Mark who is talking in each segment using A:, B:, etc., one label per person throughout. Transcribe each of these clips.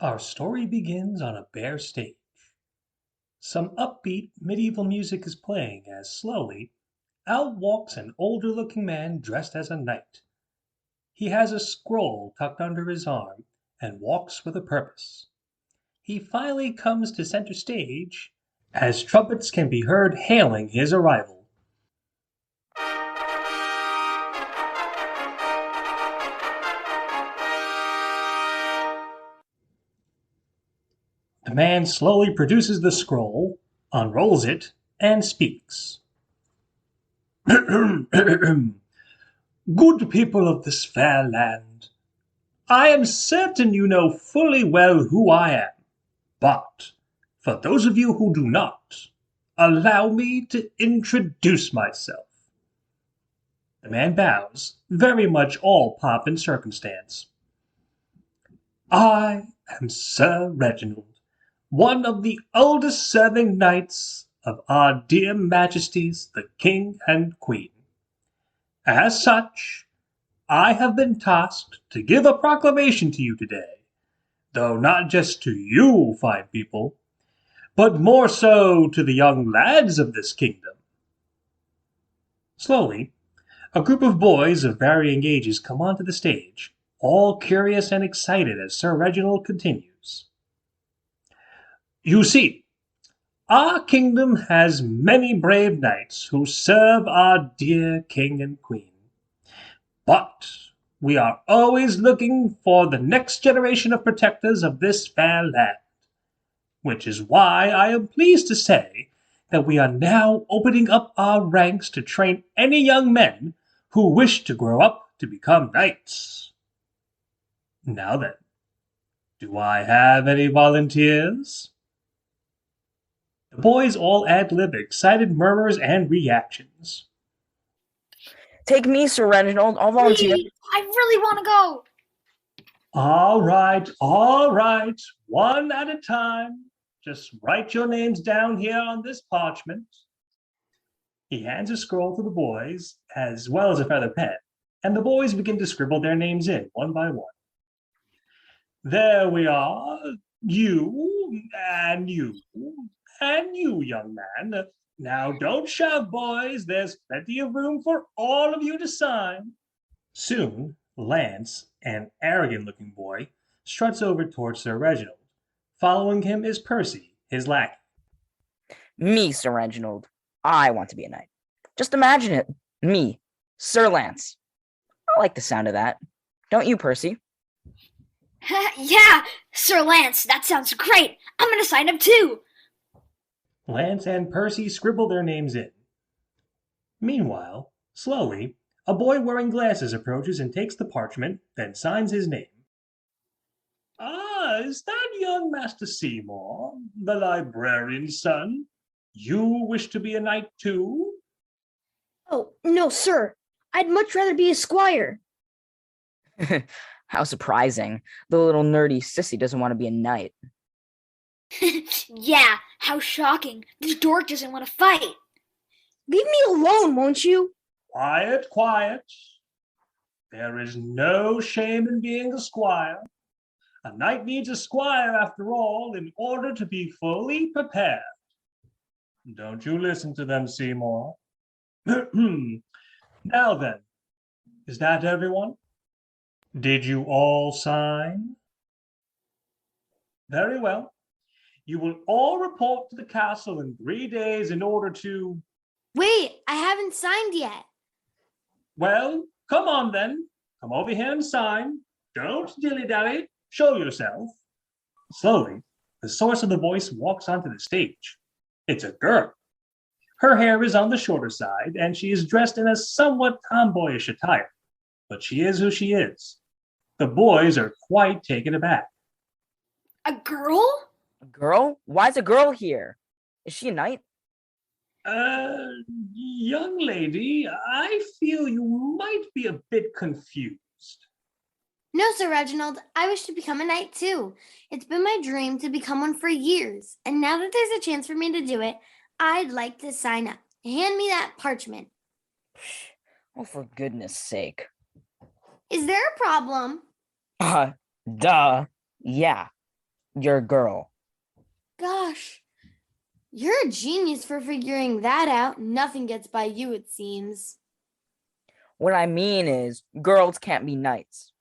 A: Our story begins on a bare stage. Some upbeat medieval music is playing as slowly out walks an older looking man dressed as a knight. He has a scroll tucked under his arm and walks with a purpose. He finally comes to center stage as trumpets can be heard hailing his arrival. The man slowly produces the scroll, unrolls it, and speaks. Good people of this fair land, I am certain you know fully well who I am, but for those of you who do not, allow me to introduce myself. The man bows, very much all pomp and circumstance. I am Sir Reginald, one of the oldest serving knights of our dear majesties the king and queen. As such, I have been tasked to give a proclamation to you today, though not just to you, fine people, but more so to the young lads of this kingdom. Slowly, a group of boys of varying ages come onto the stage, all curious and excited as Sir Reginald continues. You see, our kingdom has many brave knights who serve our dear king and queen. But we are always looking for the next generation of protectors of this fair land, which is why I am pleased to say that we are now opening up our ranks to train any young men who wish to grow up to become knights. Now then, do I have any volunteers? The boys all ad-lib excited murmurs and reactions.
B: Take me, Sir Reginald. I'll volunteer.
C: Please, I really want to go.
A: All right, one at a time. Just write your names down here on this parchment. He hands a scroll to the boys, as well as a feather pen, and the boys begin to scribble their names in, one by one. There we are, you, and you, and you, young man. Now don't shove, boys. There's plenty of room for all of you to sign. Soon, Lance, an arrogant-looking boy, struts over towards Sir Reginald. Following him is Percy, his lackey.
B: Me, Sir Reginald. I want to be a knight. Just imagine it. Me, Sir Lance. I like the sound of that. Don't you, Percy?
C: Yeah, Sir Lance, that sounds great. I'm going to sign up too.
A: Lance and Percy scribble their names in. Meanwhile, slowly, a boy wearing glasses approaches and takes the parchment, then signs his name. Ah, is that young Master Seymour, the librarian's son? You wish to be a knight too?
D: Oh, no, sir. I'd much rather be a squire.
B: How surprising. The little nerdy sissy doesn't want to be a knight.
C: Yeah, how shocking. This dork doesn't want to fight.
D: Leave me alone, won't you?
A: Quiet. There is no shame in being a squire. A knight needs a squire, after all, in order to be fully prepared. Don't you listen to them, Seymour. Now then, is that everyone? Did you all sign? Very well. You will all report to the castle in 3 days in order to...
D: Wait, I haven't signed yet.
A: Well, come on then. Come over here and sign. Don't dilly-dally. Show yourself. Slowly, the source of the voice walks onto the stage. It's a girl. Her hair is on the shorter side, and she is dressed in a somewhat tomboyish attire. But she is who she is. The boys are quite taken aback.
C: A girl?
B: A girl? Why's a girl here? Is she a knight?
A: Young lady, I feel you might be a bit confused.
D: No, Sir Reginald. I wish to become a knight too. It's been my dream to become one for years. And now that there's a chance for me to do it, I'd like to sign up. Hand me that parchment.
B: Oh, for goodness sake.
D: Is there a problem?
B: Duh. Yeah. You're a girl.
D: Gosh, you're a genius for figuring that out. Nothing gets by you, it seems.
B: What I mean is, girls can't be knights.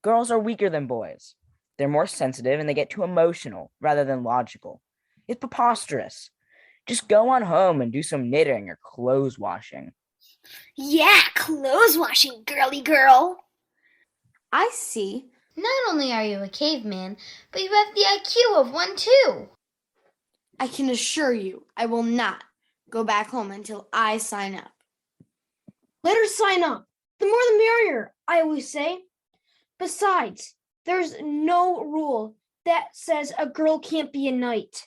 B: Girls are weaker than boys. They're more sensitive and they get too emotional rather than logical. It's preposterous. Just go on home and do some knitting or clothes washing.
C: Yeah, clothes washing, girly girl.
D: I see.
E: Not only are you a caveman, but you have the IQ of one too.
D: I can assure you, I will not go back home until I sign up.
F: Let her sign up. The more the merrier, I always say. Besides, there's no rule that says a girl can't be a knight.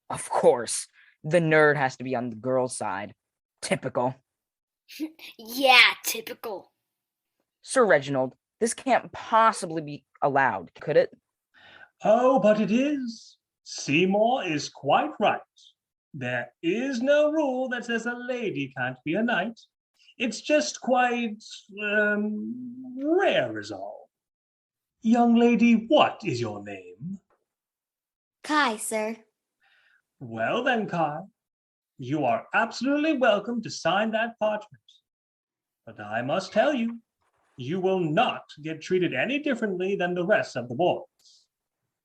B: Of course, the nerd has to be on the girl's side. Typical.
C: Yeah, typical.
B: Sir Reginald, this can't possibly be allowed, could it?
A: Oh, but it is. Seymour is quite right. There is no rule that says a lady can't be a knight. It's just quite rare is all. Young lady, what is your name?
D: Kai, sir.
A: Well then, Kai, you are absolutely welcome to sign that parchment. But I must tell you, you will not get treated any differently than the rest of the boys.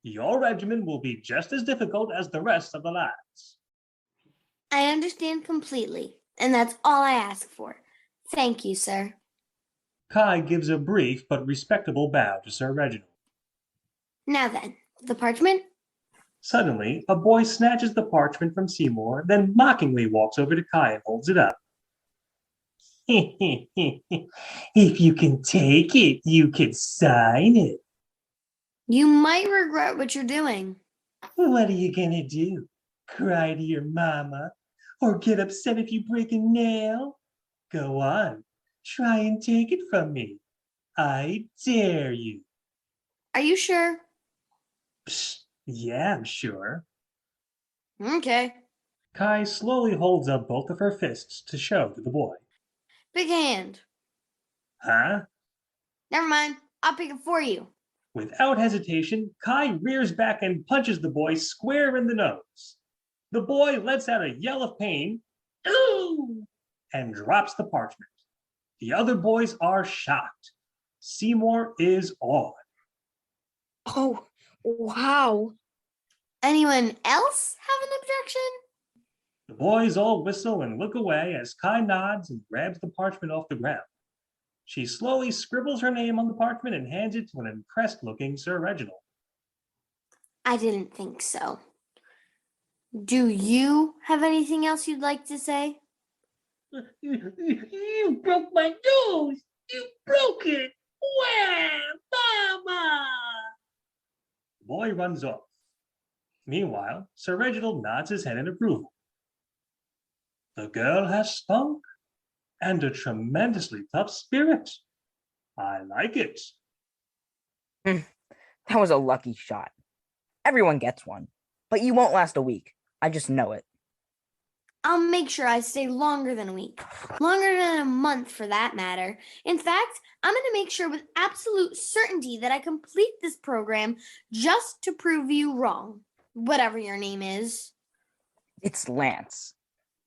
A: Your regimen will be just as difficult as the rest of the lads.
D: I understand completely, and that's all I ask for. Thank you, sir.
A: Kai gives a brief but respectable bow to Sir Reginald.
D: Now then, the parchment?
A: Suddenly, a boy snatches the parchment from Seymour, then mockingly walks over to Kai and holds it up. If you can take it, you can sign it.
D: You might regret what you're doing.
A: What are you gonna do? Cry to your mama? Or get upset if you break a nail? Go on, try and take it from me. I dare you.
D: Are you sure?
A: Psst, yeah, I'm sure.
D: Okay.
A: Kai slowly holds up both of her fists to show to the boy.
D: Big hand.
A: Huh?
D: Never mind. I'll pick it for you.
A: Without hesitation, Kai rears back and punches the boy square in the nose. The boy lets out a yell of pain, ooh, and drops the parchment. The other boys are shocked. Seymour is awed.
F: Oh, wow.
D: Anyone else have an objection?
A: The boys all whistle and look away as Kai nods and grabs the parchment off the ground. She slowly scribbles her name on the parchment and hands it to an impressed-looking Sir Reginald.
D: I didn't think so. Do you have anything else you'd like to say?
A: You broke my nose! You broke it! Where, Mama? The boy runs off. Meanwhile, Sir Reginald nods his head in approval. The girl has spunk and a tremendously tough spirit. I like it.
B: That was a lucky shot. Everyone gets one, but you won't last a week. I just know it.
D: I'll make sure I stay longer than a week. Longer than a month, for that matter. In fact, I'm going to make sure with absolute certainty that I complete this program just to prove you wrong. Whatever your name is.
B: It's Lance.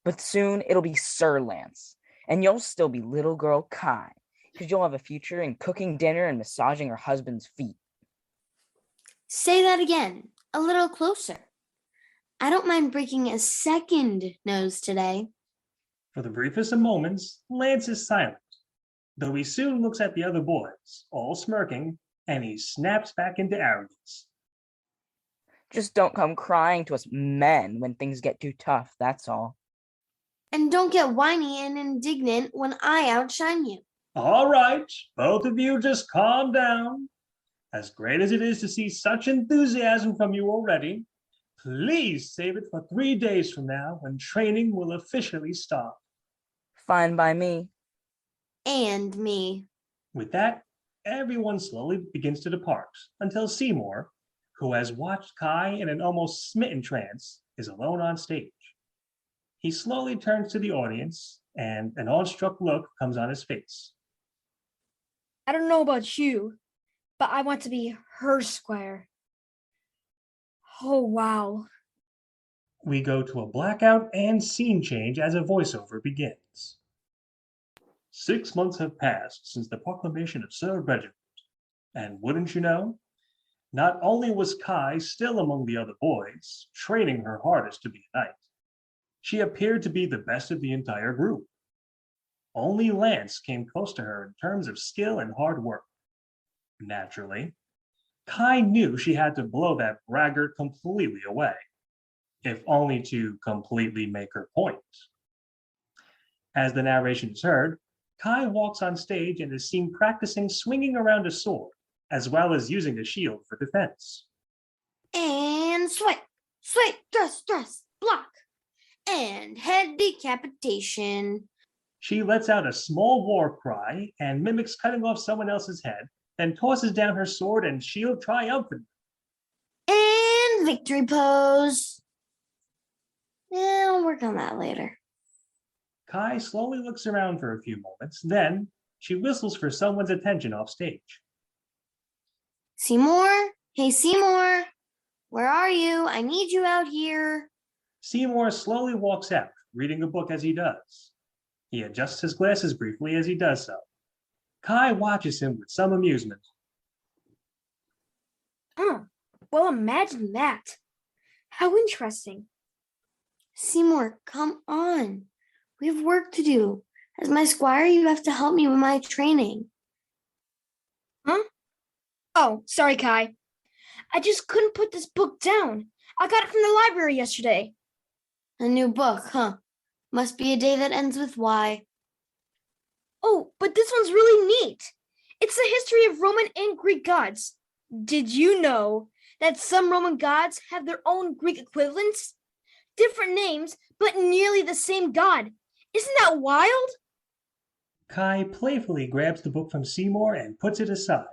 B: But soon it'll be Sir Lance. And you'll still be little girl Kai, because you'll have a future in cooking dinner and massaging her husband's feet.
D: Say that again, a little closer. I don't mind breaking a second nose today.
A: For the briefest of moments, Lance is silent, though he soon looks at the other boys, all smirking, and he snaps back into arrogance.
B: Just don't come crying to us men when things get too tough, that's all.
D: And don't get whiny and indignant when I outshine you.
A: All right, both of you just calm down. As great as it is to see such enthusiasm from you already, please save it for 3 days from now when training will officially start.
B: Fine by me.
D: And me.
A: With that, everyone slowly begins to depart until Seymour, who has watched Kai in an almost smitten trance, is alone on stage. He slowly turns to the audience, and an awestruck look comes on his face.
F: I don't know about you, but I want to be her squire. Oh, wow.
A: We go to a blackout and scene change as a voiceover begins. 6 months have passed since the proclamation of Sir Reginald, and wouldn't you know, not only was Kai still among the other boys, training her hardest to be a knight, she appeared to be the best of the entire group. Only Lance came close to her in terms of skill and hard work. Naturally, Kai knew she had to blow that braggart completely away, if only to completely make her point. As the narration is heard, Kai walks on stage and is seen practicing swinging around a sword, as well as using a shield for defense.
D: And swipe, swipe, thrust, block. And head decapitation.
A: She lets out a small war cry and mimics cutting off someone else's head, then tosses down her sword and shield triumphantly.
D: And victory pose. Yeah, I'll work on that later.
A: Kai slowly looks around for a few moments, then she whistles for someone's attention off stage.
D: Seymour? Hey, Seymour. Where are you? I need you out here.
A: Seymour slowly walks out, reading a book as he does. He adjusts his glasses briefly as he does so. Kai watches him with some amusement.
F: Oh, well, imagine that. How interesting.
D: Seymour, come on. We have work to do. As my squire, you have to help me with my training.
F: Huh? Oh, sorry, Kai. I just couldn't put this book down. I got it from the library yesterday.
D: A new book, huh? Must be a day that ends with Y.
F: Oh, but this one's really neat. It's the history of Roman and Greek gods. Did you know that some Roman gods have their own Greek equivalents? Different names, but nearly the same god. Isn't that wild?
A: Kai playfully grabs the book from Seymour and puts it aside.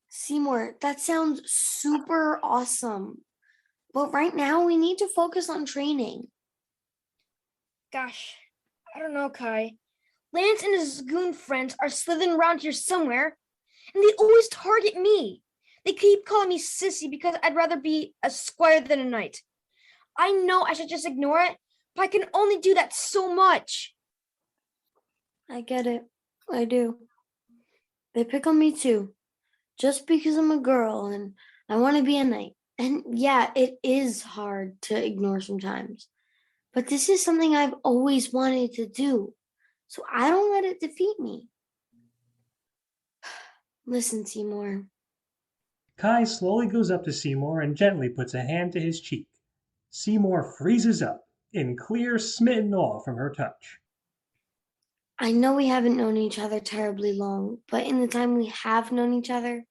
D: Seymour, that sounds super awesome. But right now, we need to focus on training.
F: Gosh, I don't know, Kai. Lance and his goon friends are slithering around here somewhere, and they always target me. They keep calling me sissy because I'd rather be a squire than a knight. I know I should just ignore it, but I can only do that so much.
D: I get it. I do. They pick on me too, just because I'm a girl and I want to be a knight. And yeah, it is hard to ignore sometimes. But this is something I've always wanted to do, so I don't let it defeat me. Listen, Seymour.
A: Kai slowly goes up to Seymour and gently puts a hand to his cheek. Seymour freezes up in clear, smitten awe from her touch.
D: I know we haven't known each other terribly long, but in the time we have known each other,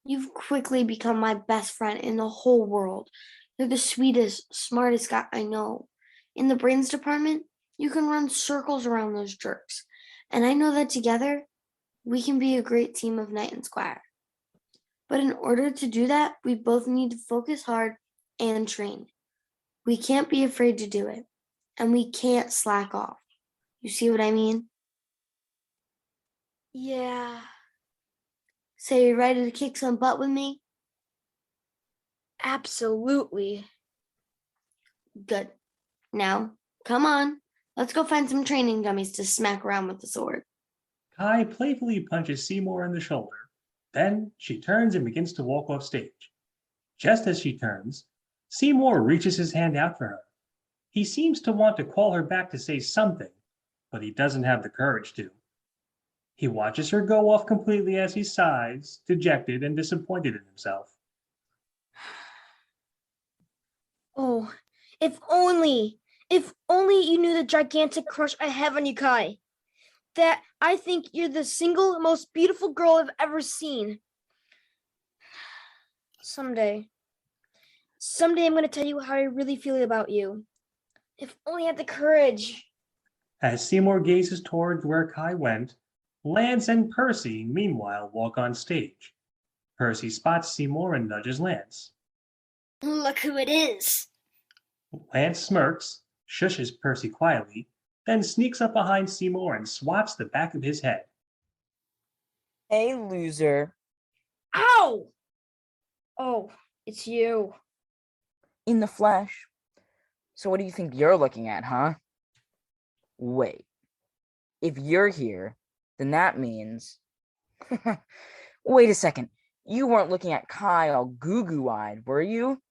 D: you've quickly become my best friend in the whole world. You're the sweetest, smartest guy I know. In the brains department, you can run circles around those jerks. And I know that together, we can be a great team of knight and squire. But in order to do that, we both need to focus hard and train. We can't be afraid to do it. And we can't slack off. You see what I mean?
F: Yeah.
D: So you ready to kick some butt with me?
F: Absolutely.
D: Good. Now, come on. Let's go find some training dummies to smack around with the sword.
A: Kai playfully punches Seymour in the shoulder. Then she turns and begins to walk off stage. Just as she turns, Seymour reaches his hand out for her. He seems to want to call her back to say something, but he doesn't have the courage to. He watches her go off completely as he sighs, dejected and disappointed in himself.
F: Oh, if only you knew the gigantic crush I have on you, Kai. That I think you're the single most beautiful girl I've ever seen. Someday I'm going to tell you how I really feel about you. If only I had the courage.
A: As Seymour gazes towards where Kai went, Lance and Percy, meanwhile, walk on stage. Percy spots Seymour and nudges Lance.
C: Look who it is.
A: Lance smirks, shushes Percy quietly, then sneaks up behind Seymour and swats the back of his head.
B: Hey, loser.
F: Ow! Oh, it's you.
B: In the flesh. So what do you think you're looking at, huh? Wait. If you're here, then that means... Wait a second. You weren't looking at Kai all goo-goo-eyed, were you?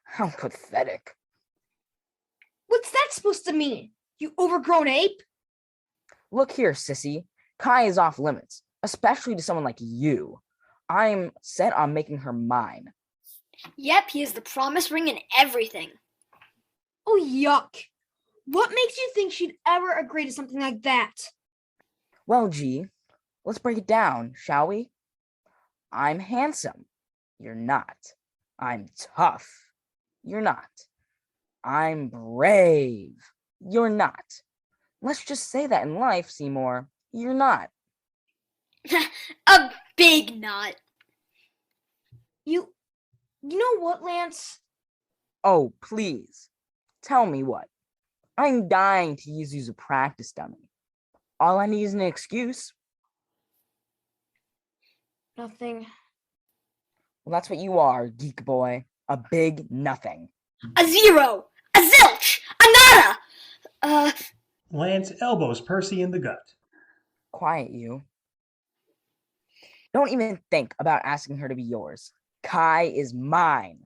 B: How pathetic.
F: What's that supposed to mean? You overgrown ape?
B: Look here, sissy. Kai is off limits, especially to someone like you. I'm set on making her mine.
C: Yep, he has the promise ring and everything.
F: Oh, yuck. What makes you think she'd ever agree to something like that?
B: Well, G, let's break it down, shall we? I'm handsome. You're not. I'm tough. You're not. I'm brave. You're not. Let's just say that in life, Seymour. You're not.
C: A big nut.
F: You know what, Lance?
B: Oh, please. Tell me what. I'm dying to use you as a practice dummy. All I need is an excuse.
F: Nothing.
B: Well, that's what you are, geek boy. A big nothing.
C: A zero. A zilch. A nada.
A: Lance elbows Percy in the gut.
B: Quiet, you. Don't even think about asking her to be yours. Kai is mine.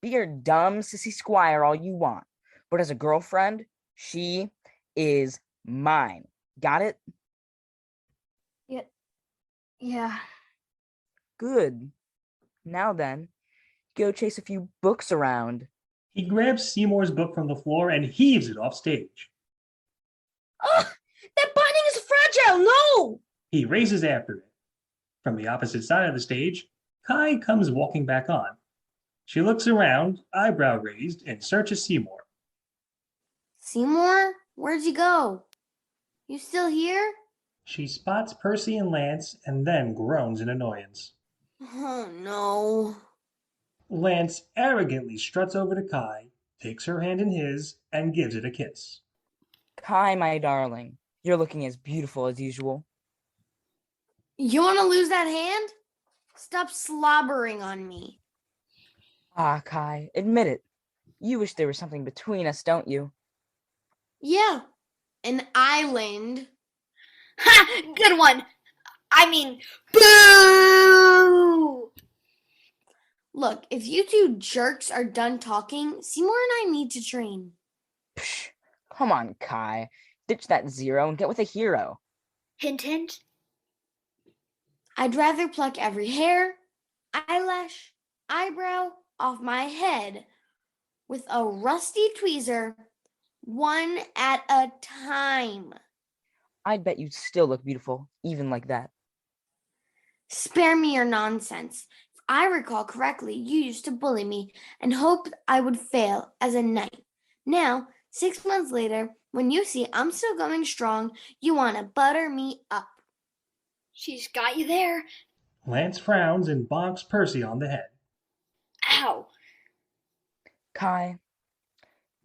B: Be your dumb sissy squire all you want. But as a girlfriend, she is mine. Got it?
F: Yeah.
B: Good. Now then, go chase a few books around.
A: He grabs Seymour's book from the floor and heaves it off stage.
F: Ugh! That binding is fragile! No!
A: He races after it. From the opposite side of the stage, Kai comes walking back on. She looks around, eyebrow raised, in search of Seymour.
D: Seymour, where'd you go? You still here?
A: She spots Percy and Lance and then groans in annoyance.
D: Oh no.
A: Lance arrogantly struts over to Kai, takes her hand in his, and gives it a kiss.
B: Kai, my darling, you're looking as beautiful as usual.
D: You want to lose that hand? Stop slobbering on me.
B: Ah, Kai, admit it. You wish there was something between us, don't you?
D: Yeah, an island.
C: Ha! Good one. I mean, boo!
D: Look, if you two jerks are done talking, Seymour and I need to train.
B: Psh, come on, Kai. Ditch that zero and get with a hero.
C: Hint, hint.
D: I'd rather pluck every hair, eyelash, eyebrow off my head with a rusty tweezer, one at a time.
B: I'd bet you'd still look beautiful, even like that.
D: Spare me your nonsense. If I recall correctly, you used to bully me and hoped I would fail as a knight. Now, 6 months later, when you see I'm still going strong, you want to butter me up.
C: She's got you there.
A: Lance frowns and bonks Percy on the head.
C: Ow.
B: Kai,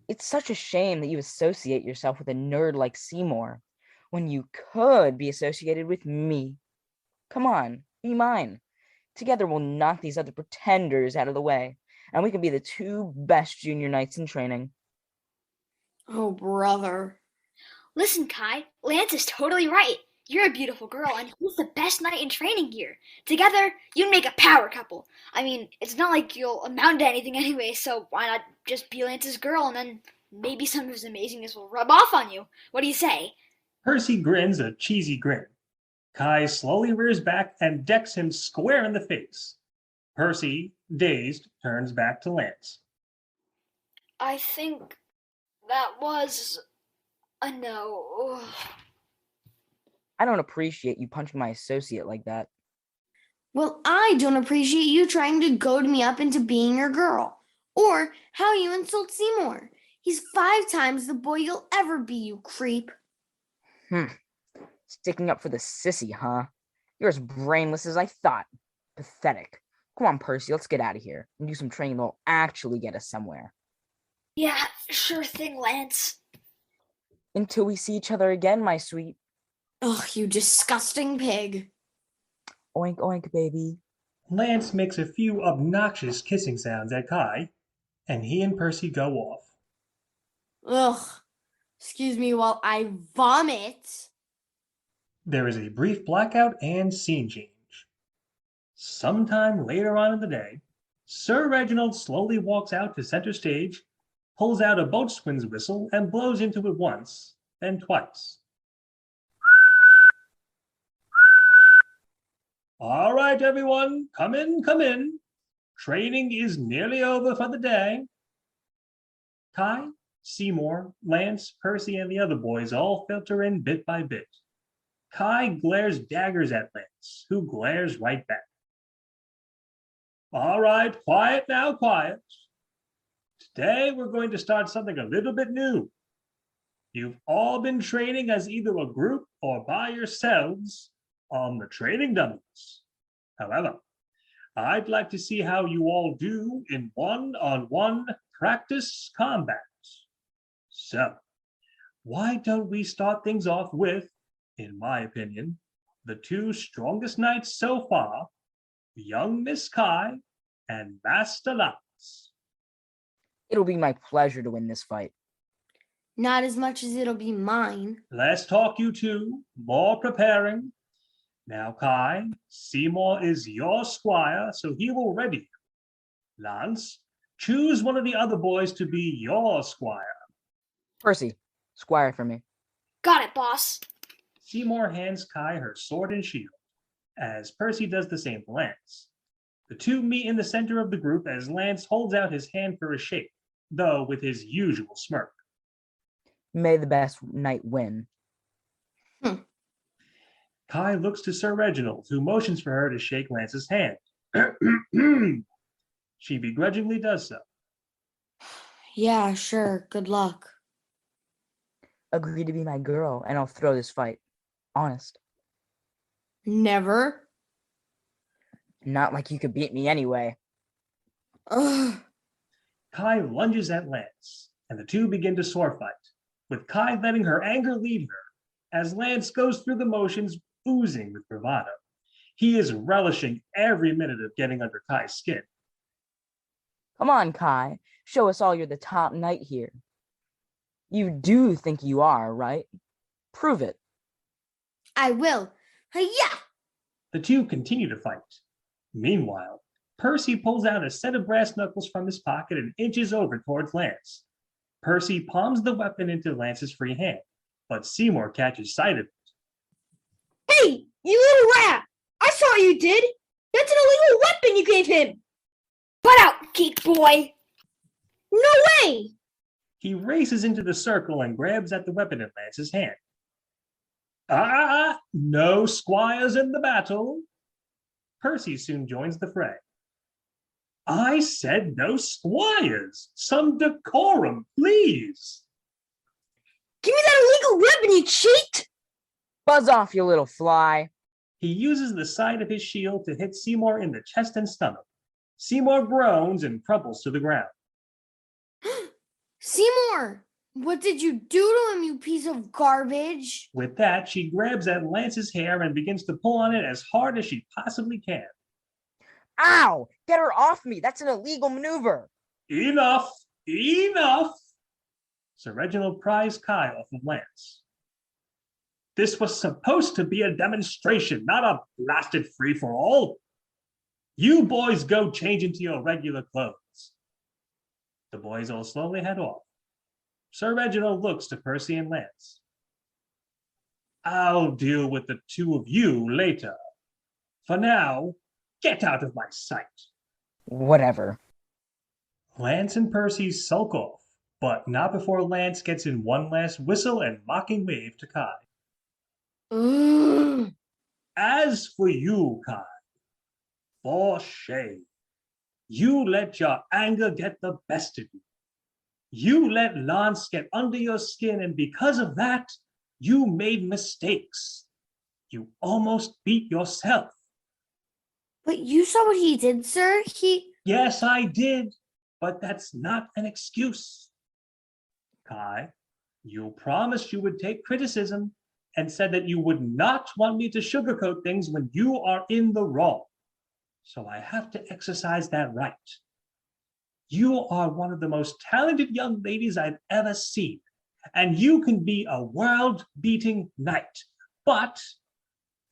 B: it's such a shame that you associate yourself with a nerd like Seymour when you could be associated with me. Come on, be mine. Together we'll knock these other pretenders out of the way, and we can be the two best junior knights in training.
D: Oh, brother.
C: Listen, Kai. Lance is totally right. You're a beautiful girl, and he's the best knight in training here. Together, you'd make a power couple. I mean, it's not like you'll amount to anything anyway, so why not just be Lance's girl, and then maybe some of his amazingness will rub off on you. What do you say?
A: Percy grins a cheesy grin. Kai slowly rears back and decks him square in the face. Percy, dazed, turns back to Lance.
C: I think that was a no.
B: I don't appreciate you punching my associate like that.
D: Well, I don't appreciate you trying to goad me up into being your girl. Or how you insult Seymour. He's 5 times the boy you'll ever be, you creep.
B: Sticking up for the sissy, huh? You're as brainless as I thought. Pathetic. Come on, Percy, let's get out of here and do some training that'll actually get us somewhere.
C: Yeah, sure thing, Lance.
B: Until we see each other again, my sweet.
D: Ugh, you disgusting pig.
B: Oink, oink, baby.
A: Lance makes a few obnoxious kissing sounds at Kai, and he and Percy go off.
D: Ugh. Excuse me while I vomit.
A: There is a brief blackout and scene change. Sometime later on in the day, Sir Reginald slowly walks out to center stage, pulls out a boatswain's whistle, and blows into it once, then twice. All right, everyone, come in, come in. Training is nearly over for the day. Kai, Seymour, Lance, Percy, and the other boys all filter in bit by bit. Kai glares daggers at Lance, who glares right back. All right, quiet now, quiet. Today we're going to start something a little bit new. You've all been training as either a group or by yourselves on the training dummies. However, I'd like to see how you all do in one-on-one practice combat. So, why don't we start things off with, in my opinion, the two strongest knights so far, young Miss Kai and Master Lance.
B: It'll be my pleasure to win this fight.
D: Not as much as it'll be mine.
A: Let's talk, you two. More preparing. Now, Kai, Seymour is your squire, so he will ready you. Lance, choose one of the other boys to be your squire.
B: Percy, squire for me.
C: Got it, boss.
A: Seymour hands Kai her sword and shield, as Percy does the same to Lance. The two meet in the center of the group as Lance holds out his hand for a shake, though with his usual smirk.
B: May the best knight win.
A: Kai looks to Sir Reginald, who motions for her to shake Lance's hand. She begrudgingly does so.
D: Yeah, sure. Good luck.
B: Agree to be my girl, and I'll throw this fight. Honest.
D: Never.
B: Not like you could beat me anyway.
D: Ugh.
A: Kai lunges at Lance, and the two begin to sword fight, with Kai letting her anger lead her, as Lance goes through the motions, oozing with bravado. He is relishing every minute of getting under Kai's skin.
B: Come on, Kai. Show us all you're the top knight here. You do think you are, right? Prove it.
D: I will. Hi-ya!
A: The two continue to fight. Meanwhile, Percy pulls out a set of brass knuckles from his pocket and inches over towards Lance. Percy palms the weapon into Lance's free hand, but Seymour catches sight of it.
F: Hey, you little rat! I saw what you did! That's an illegal weapon you gave him!
C: Butt out, geek boy!
F: No way!
A: He races into the circle and grabs at the weapon in Lance's hand. Ah, no squires in the battle. Percy soon joins the fray. I said no squires. Some decorum, please.
F: Give me that illegal weapon, you cheat!
B: Buzz off, you little fly.
A: He uses the side of his shield to hit Seymour in the chest and stomach. Seymour groans and crumples to the ground.
D: Seymour, what did you do to him, you piece of garbage?
A: With that, she grabs at Lance's hair and begins to pull on it as hard as she possibly can.
B: Ow! Get her off me. That's an illegal maneuver.
A: Enough! Enough! Sir Reginald pries Kai off of Lance. This was supposed to be a demonstration, not a blasted free-for-all. You boys go change into your regular clothes. The boys all slowly head off. Sir Reginald looks to Percy and Lance. I'll deal with the two of you later. For now, get out of my sight.
B: Whatever.
A: Lance and Percy sulk off, but not before Lance gets in one last whistle and mocking wave to Kai.
D: Ugh.
A: As for you, Kai, for shame. You let your anger get the best of you. You let Lance get under your skin, and because of that, you made mistakes. You almost beat yourself.
D: But you saw what he did, sir.
A: Yes, I did, but that's not an excuse. Kai, you promised you would take criticism and said that you would not want me to sugarcoat things when you are in the wrong. So I have to exercise that right. You are one of the most talented young ladies I've ever seen, and you can be a world-beating knight. But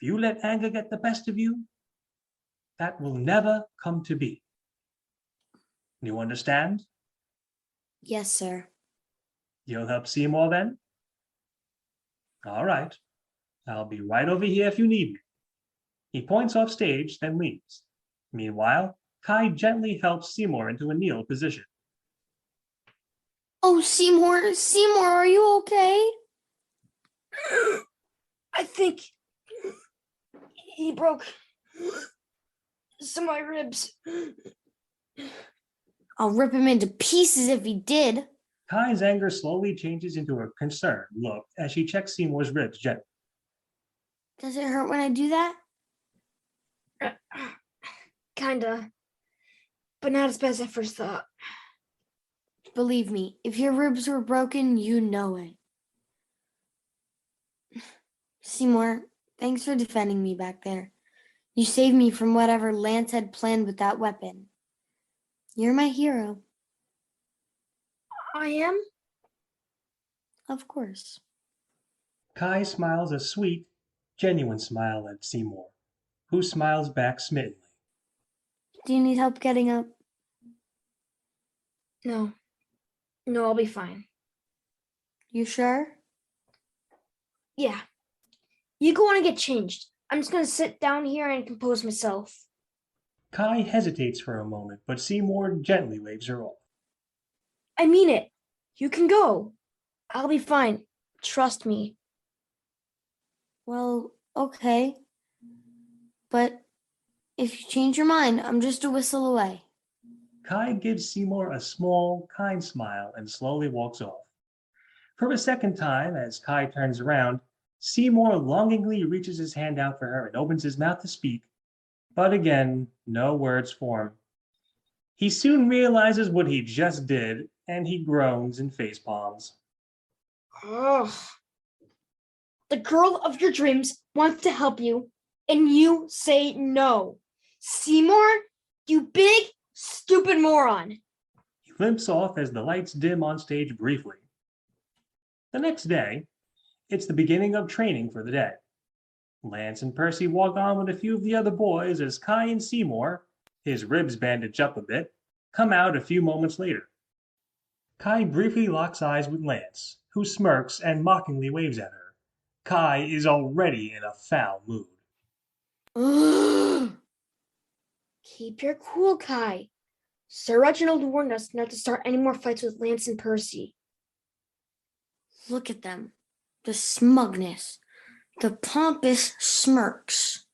A: if you let anger get the best of you, that will never come to be. You understand?
D: Yes, sir.
A: You'll help Seymour then? All right. I'll be right over here if you need me. He points off stage, then leaves. Meanwhile, Kai gently helps Seymour into a kneel position.
D: Oh, Seymour, Seymour, are you okay?
F: I think he broke some of my ribs.
D: I'll rip him into pieces if he did.
A: Kai's anger slowly changes into a concerned look as she checks Seymour's ribs gently.
D: Does it hurt when I do that?
F: Kinda. But not as bad as I first thought.
D: Believe me, if your ribs were broken, you know it. Seymour, thanks for defending me back there. You saved me from whatever Lance had planned with that weapon. You're my hero.
F: I am?
D: Of course.
A: Kai smiles a sweet, genuine smile at Seymour, who smiles back smittenly.
D: Do you need help getting up?
F: No. No, I'll be fine.
D: You sure?
F: Yeah. You go on and get changed. I'm just gonna sit down here and compose myself.
A: Kai hesitates for a moment, but Seymour gently waves her off.
F: I mean it. You can go. I'll be fine. Trust me.
D: Well, okay. But if you change your mind, I'm just a whistle away.
A: Kai gives Seymour a small, kind smile and slowly walks off. For a second time, as Kai turns around, Seymour longingly reaches his hand out for her and opens his mouth to speak, but again, no words form. He soon realizes what he just did, and he groans and facepalms.
F: Ugh. The girl of your dreams wants to help you, and you say no. Seymour, you big, stupid moron.
A: He limps off as the lights dim on stage briefly. The next day, it's the beginning of training for the day. Lance and Percy walk on with a few of the other boys as Kai and Seymour, his ribs bandaged up a bit, come out a few moments later. Kai briefly locks eyes with Lance, who smirks and mockingly waves at her. Kai is already in a foul mood.
F: Keep your cool, Kai. Sir Reginald warned us not to start any more fights with Lance and Percy.
D: Look at them. The smugness. The pompous smirks.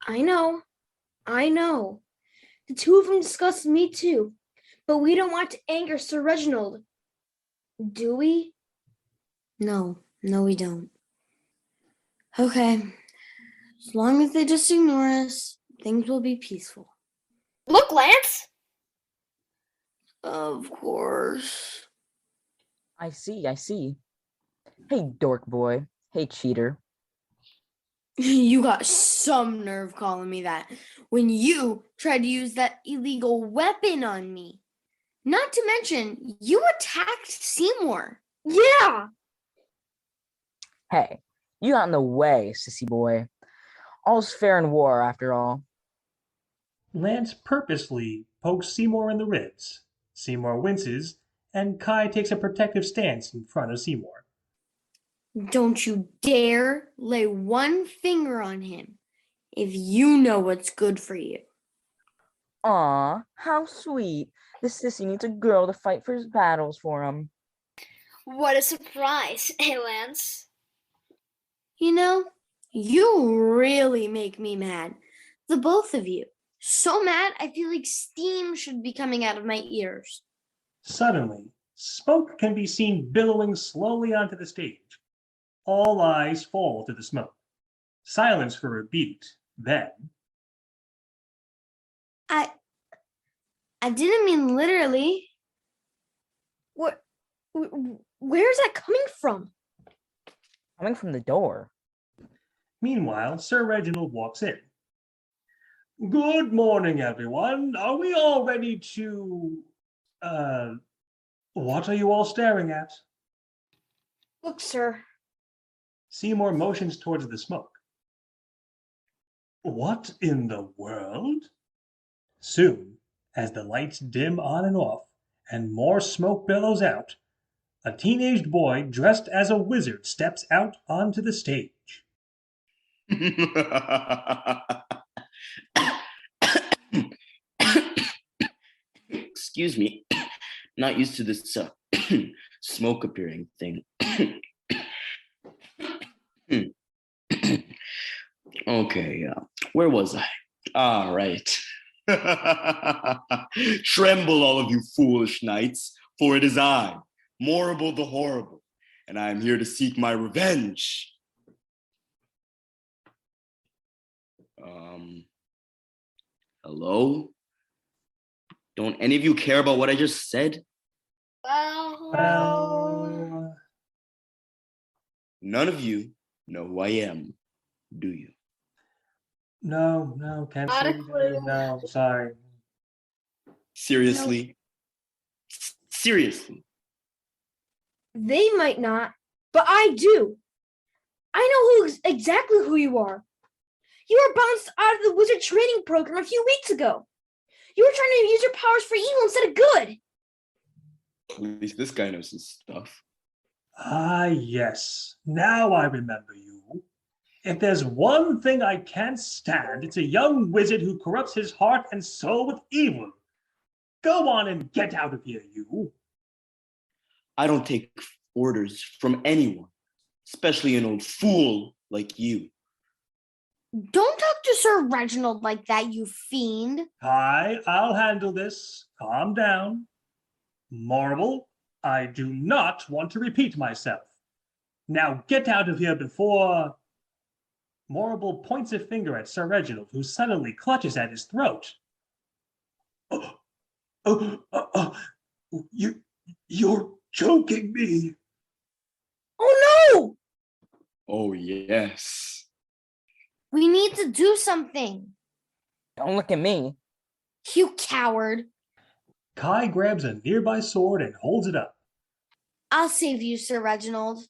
F: I know. The two of them discussed me too. But we don't want to anger Sir Reginald. Do we?
D: No, we don't. Okay. As long as they just ignore us, things will be peaceful.
C: Look, Lance!
D: Of course.
B: I see. Hey, dork boy. Hey, cheater.
D: You got some nerve calling me that when you tried to use that illegal weapon on me. Not to mention, you attacked Seymour.
F: Yeah!
B: Hey, you got in the way, sissy boy. All's fair in war, after all.
A: Lance purposely pokes Seymour in the ribs. Seymour winces, and Kai takes a protective stance in front of Seymour.
D: Don't you dare lay one finger on him if you know what's good for you.
B: Aw, how sweet. This sissy needs a girl to fight for his battles for him.
C: What a surprise, eh, Lance?
D: You know, you really make me mad. The both of you. So mad, I feel like steam should be coming out of my ears.
A: Suddenly, smoke can be seen billowing slowly onto the stage. All eyes fall to the smoke. Silence for a beat, then...
D: I didn't mean literally.
F: Where's that coming from?
B: Coming from the door.
A: Meanwhile, Sir Reginald walks in. Good morning, everyone. Are we all ready to... what are you all staring at?
F: Look, sir.
A: Seymour motions towards the smoke. What in the world? Soon, as the lights dim on and off, and more smoke billows out, a teenaged boy dressed as a wizard steps out onto the stage.
G: Excuse me. Not used to this smoke appearing thing. Okay, where was I? Ah, right. Tremble, all of you foolish knights, for it is I, Morrible the Horrible, and I am here to seek my revenge. Hello? Don't any of you care about what I just said?
A: Well,
G: None of you know who I am, do you?
A: no, can't
C: Not
A: say
C: a
A: we do.
C: clue.
A: No, sorry.
G: Seriously? Seriously?
F: They might not, but I do. I know exactly who you are. You were bounced out of the wizard training program a few weeks ago. You were trying to use your powers for evil instead of good.
G: At least this guy knows his stuff.
A: Ah, yes. Now I remember you. If there's one thing I can't stand, it's a young wizard who corrupts his heart and soul with evil. Go on and get out of here, you.
G: I don't take orders from anyone, especially an old fool like you.
D: Don't talk to Sir Reginald like that, you fiend.
A: Hi, I'll handle this. Calm down. Marble, I do not want to repeat myself. Now get out of here before... Marble points a finger at Sir Reginald, who suddenly clutches at his throat. You're choking me.
F: Oh no!
G: Oh, yes.
D: We need to do something.
B: Don't look at me.
D: You coward.
A: Kai grabs a nearby sword and holds it up.
D: I'll save you, Sir Reginald.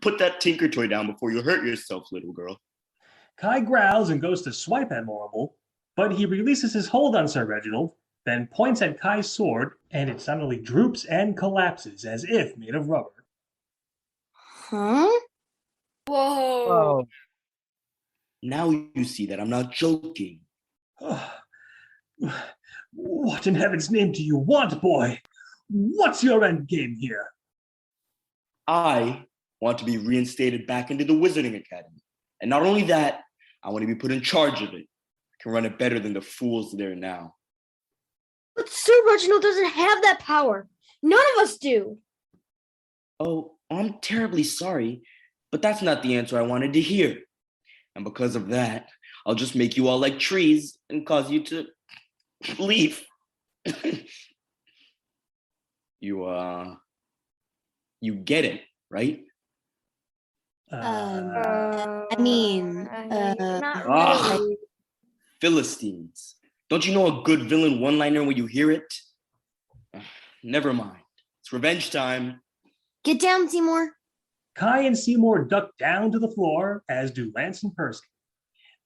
G: Put that tinker toy down before you hurt yourself, little girl.
A: Kai growls and goes to swipe at Marble, but he releases his hold on Sir Reginald, then points at Kai's sword, and it suddenly droops and collapses as if made of rubber.
D: Huh?
C: Whoa.
B: Whoa.
G: Now you see that I'm not joking.
A: What in heaven's name do you want, boy? What's your end game here?
G: I want to be reinstated back into the Wizarding Academy. And not only that, I want to be put in charge of it. I can run it better than the fools there now.
F: But Sir Reginald doesn't have that power. None of us do.
G: Oh, I'm terribly sorry, but that's not the answer I wanted to hear. And because of that, I'll just make you all like trees and cause you to leave. You get it, right?
D: I mean,
F: not
G: Ah.
F: really.
G: Philistines. Don't you know a good villain one-liner when you hear it? Never mind. It's revenge time.
D: get down, Seymour.
A: Kai and Seymour duck down to the floor, as do Lance and Percy.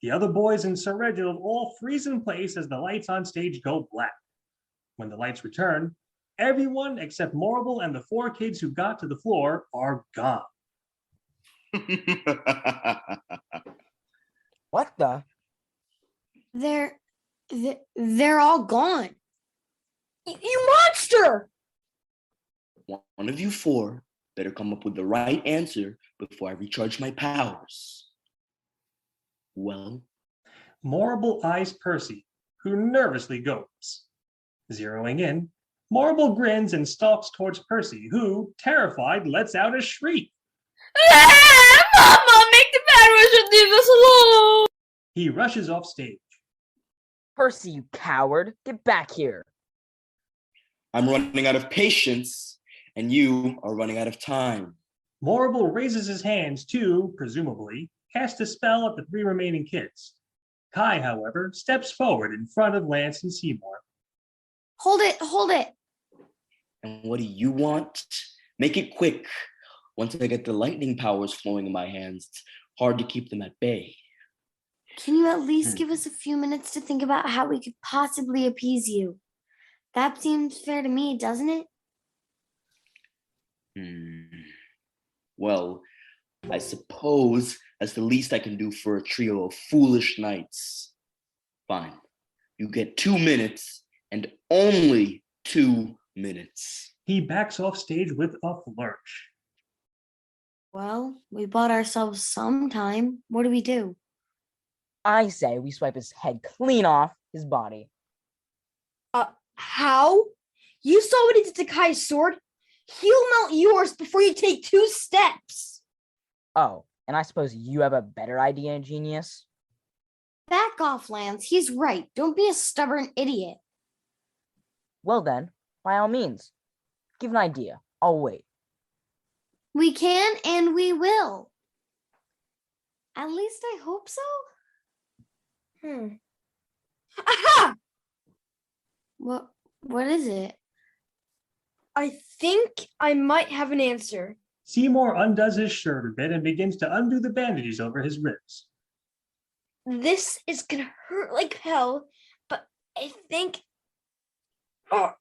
A: The other boys and Sir Reginald all freeze in place as the lights on stage go black. When the lights return, everyone except Marble and the 4 kids who got to the floor are gone.
B: What the?
D: They're all gone.
F: You monster!
G: One of you 4 better come up with the right answer before I recharge my powers. Well,
A: Marble eyes Percy, who nervously goes. Zeroing in, Marble grins and stalks towards Percy, who, terrified, lets out a shriek.
C: Mama, make the bad wizard leave us alone.
A: He rushes off stage.
B: Percy, you coward. Get back here.
G: I'm running out of patience, and you are running out of time.
A: Marble raises his hands to, presumably, cast a spell at the 3 remaining kids. Kai, however, steps forward in front of Lance and Seymour.
D: Hold it, hold it.
G: And what do you want? Make it quick. Once I get the lightning powers flowing in my hands, it's hard to keep them at bay.
D: Can you at least give us a few minutes to think about how we could possibly appease you? That seems fair to me, doesn't it?
G: Well, I suppose that's the least I can do for a trio of foolish knights. Fine. You get 2 minutes, and only 2 minutes.
A: He backs off stage with a flourish.
D: Well, we bought ourselves some time. What do we do?
B: I say we swipe his head clean off his body.
F: How? You saw what he did to Kai's sword? He'll melt yours before you take 2 steps.
B: Oh, and I suppose you have a better idea, genius?
D: Back off, Lance. He's right. Don't be a stubborn idiot.
B: Well then, by all means, give an idea. I'll wait.
D: We can and we will. At least I hope so.
F: Aha!
D: What is it?
F: I think I might have an answer.
A: Seymour undoes his shirt a bit and begins to undo the bandages over his ribs.
F: This is gonna hurt like hell, but I think. Oh!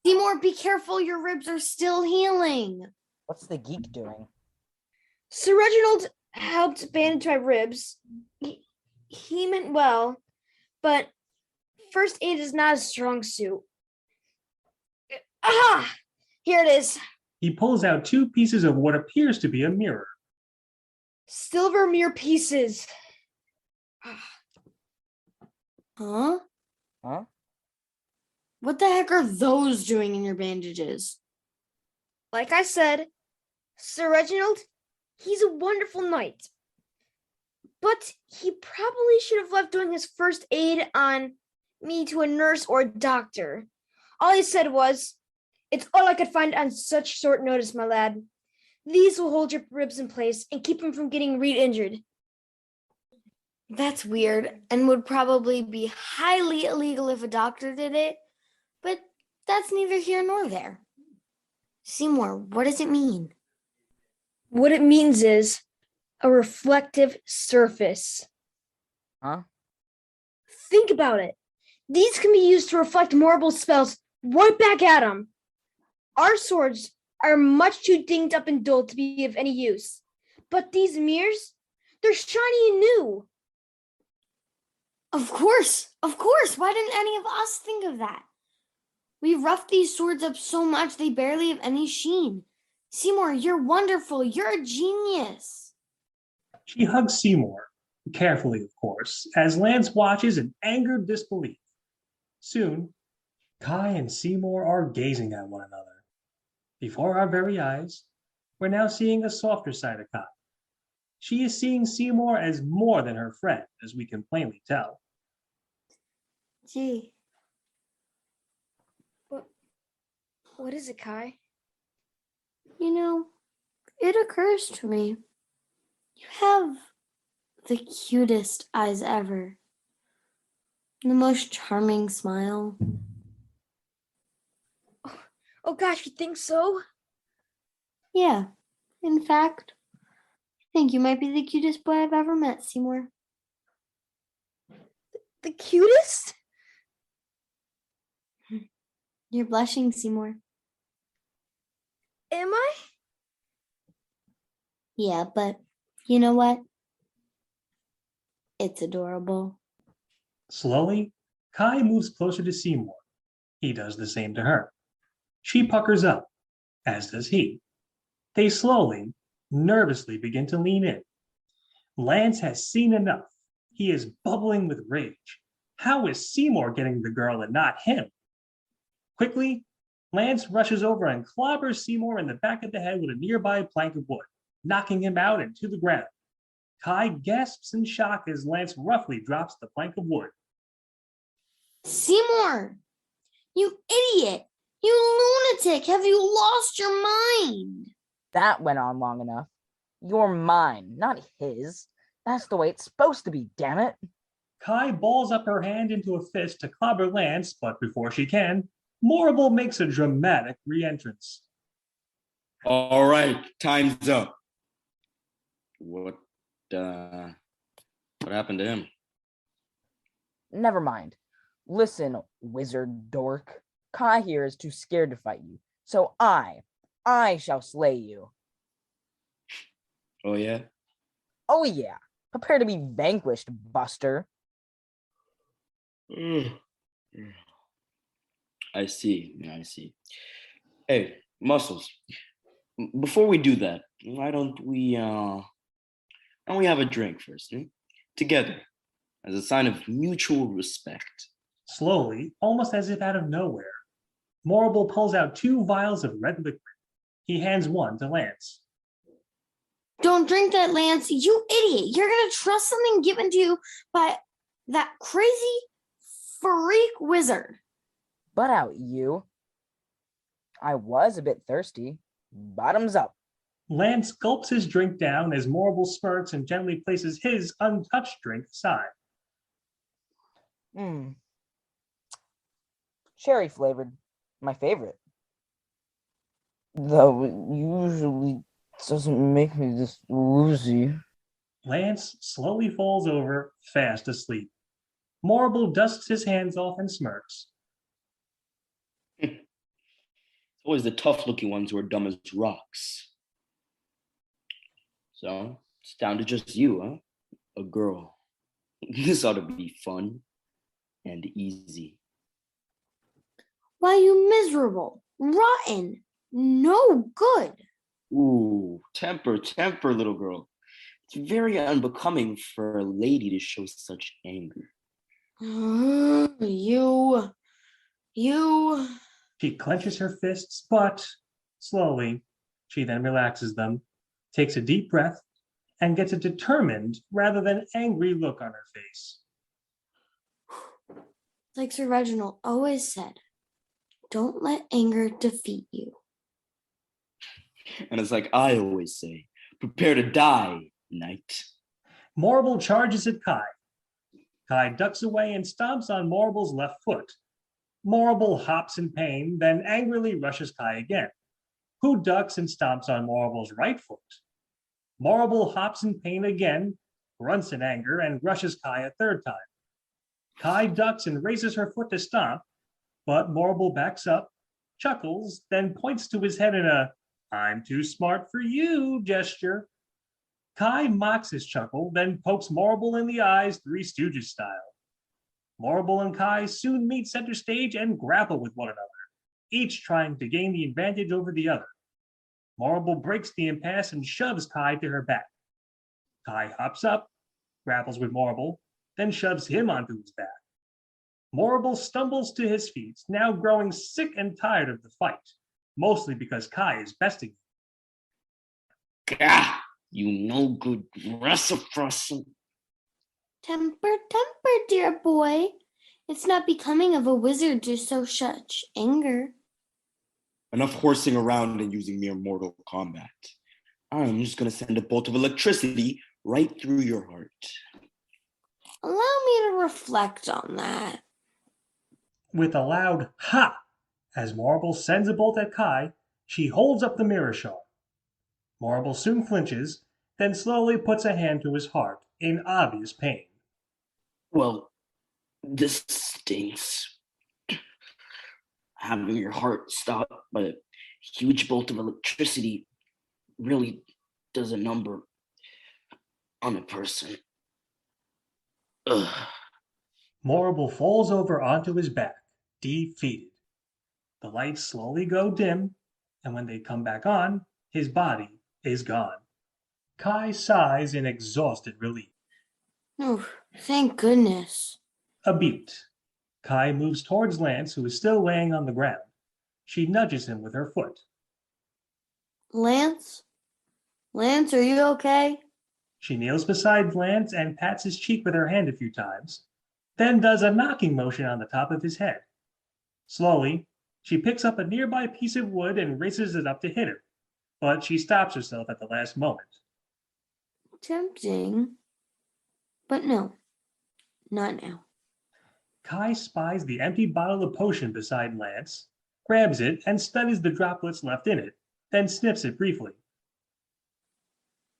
D: Seymour, be careful. Your ribs are still healing.
B: What's the geek doing?
F: Sir Reginald helped bandage my ribs. He meant well, but first aid is not a strong suit. Aha! Here it is.
A: He pulls out 2 pieces of what appears to be a mirror.
F: Silver mirror pieces.
D: Huh?
B: Huh?
D: What the heck are those doing in your bandages?
F: Like I said, Sir Reginald, he's a wonderful knight. But he probably should have left doing his first aid on me to a nurse or a doctor. All he said was, "It's all I could find on such short notice, my lad. These will hold your ribs in place and keep them from getting re-injured."
D: That's weird and would probably be highly illegal if a doctor did it, but that's neither here nor there. Seymour, what does it mean?
F: What it means is a reflective surface.
B: Huh?
F: Think about it. These can be used to reflect marble spells right back at them. Our swords are much too dinged up and dull to be of any use. But these mirrors, they're shiny and new.
D: Of course. Why didn't any of us think of that? We roughed these swords up so much they barely have any sheen. Seymour, you're wonderful. You're a genius.
A: She hugs Seymour, carefully of course, as Lance watches in angered disbelief. Soon, Kai and Seymour are gazing at one another. Before our very eyes, we're now seeing a softer side of Kai. She is seeing Seymour as more than her friend, as we can plainly tell.
D: Gee,
F: What is it, Kai?
D: you know, it occurs to me. You have the cutest eyes ever. The most charming smile.
F: Oh gosh, you think so?
D: Yeah, in fact, I think you might be the cutest boy I've ever met, Seymour.
F: The cutest?
D: You're blushing, Seymour.
F: Am I?
D: Yeah, but you know what? It's adorable.
A: Slowly, Kai moves closer to Seymour. He does the same to her. She puckers up, as does he. They slowly, nervously begin to lean in. Lance has seen enough. He is bubbling with rage. How is Seymour getting the girl and not him? Quickly, Lance rushes over and clobbers Seymour in the back of the head with a nearby plank of wood, knocking him out and to the ground. Kai gasps in shock as Lance roughly drops the plank of wood.
D: Seymour! You idiot! You lunatic! Have you lost your mind?
B: That went on long enough. You're mine, not his. That's the way it's supposed to be, damn it.
A: Kai balls up her hand into a fist to clobber Lance, but before she can, Morrible makes a dramatic re-entrance.
G: All right, time's up. What happened to him?
B: Never mind. Listen, wizard dork. Kai here is too scared to fight you, so I shall slay you.
G: Oh, yeah?
B: Oh yeah, prepare to be vanquished, Buster.
G: I see. I see. Hey, Muscles, before we do that, why don't we have a drink first, together, as a sign of mutual respect?
A: Slowly, almost as if out of nowhere, Morrible pulls out 2 vials of red liquid. He hands one to Lance.
D: Don't drink that, Lance. You idiot. You're going to trust something given to you by that crazy freak wizard.
B: Butt out, you. I was a bit thirsty. Bottoms up.
A: Lance gulps his drink down as Morrible smirks and gently places his untouched drink aside.
B: Cherry flavored. My favorite. Though it usually doesn't make me this woozy.
A: Lance slowly falls over, fast asleep. Morrible dusts his hands off and smirks.
G: It's always the tough-looking ones who are dumb as rocks. So, it's down to just you, huh? A girl. This ought to be fun and easy.
D: Why, you miserable, rotten, no good.
G: Ooh, temper, little girl. It's very unbecoming for a lady to show such anger.
D: You.
A: She clenches her fists, but slowly, she then relaxes them, takes a deep breath, and gets a determined rather than angry look on her face.
D: Like Sir Reginald always said, don't let anger defeat you.
G: And it's like I always say, prepare to die, knight.
A: Morrible charges at Kai. Kai ducks away and stomps on Morrible's left foot. Morrible hops in pain, then angrily rushes Kai again, who ducks and stomps on Morrible's right foot. Morrible hops in pain again, grunts in anger, and rushes Kai a third time. Kai ducks and raises her foot to stomp, but Morrible backs up, chuckles, then points to his head in a "I'm too smart for you" gesture. Kai mocks his chuckle, then pokes Morrible in the eyes, Three Stooges style. Morrible and Kai soon meet center stage and grapple with one another, each trying to gain the advantage over the other. Morrible breaks the impasse and shoves Kai to her back. Kai hops up, grapples with Morrible, then shoves him onto his back. Morrible stumbles to his feet, now growing sick and tired of the fight, mostly because Kai is besting him.
G: Gah, you no good Russell.
D: Temper, dear boy. It's not becoming of a wizard to show such anger.
G: Enough horsing around and using mere mortal combat. I'm just going to send a bolt of electricity right through your heart.
D: Allow me to reflect on that.
A: With a loud "ha!" as Morrible sends a bolt at Kai, she holds up the mirror shawl. Morrible soon flinches, then slowly puts a hand to his heart in obvious pain.
G: Well, this stinks. Having your heart stopped by a huge bolt of electricity really does a number on a person. Ugh.
A: Morrible falls over onto his back, defeated. The lights slowly go dim, and when they come back on, his body is gone. Kai sighs in exhausted relief.
D: Oh, thank goodness.
A: A beat. Kai moves towards Lance, who is still laying on the ground. She nudges him with her foot.
D: Lance? Lance, are you okay?
A: She kneels beside Lance and pats his cheek with her hand a few times, then does a knocking motion on the top of his head. Slowly, she picks up a nearby piece of wood and raises it up to hit him, but she stops herself at the last moment.
D: Tempting. But no. Not now.
A: Kai spies the empty bottle of potion beside Lance, grabs it, and studies the droplets left in it, then sniffs it briefly.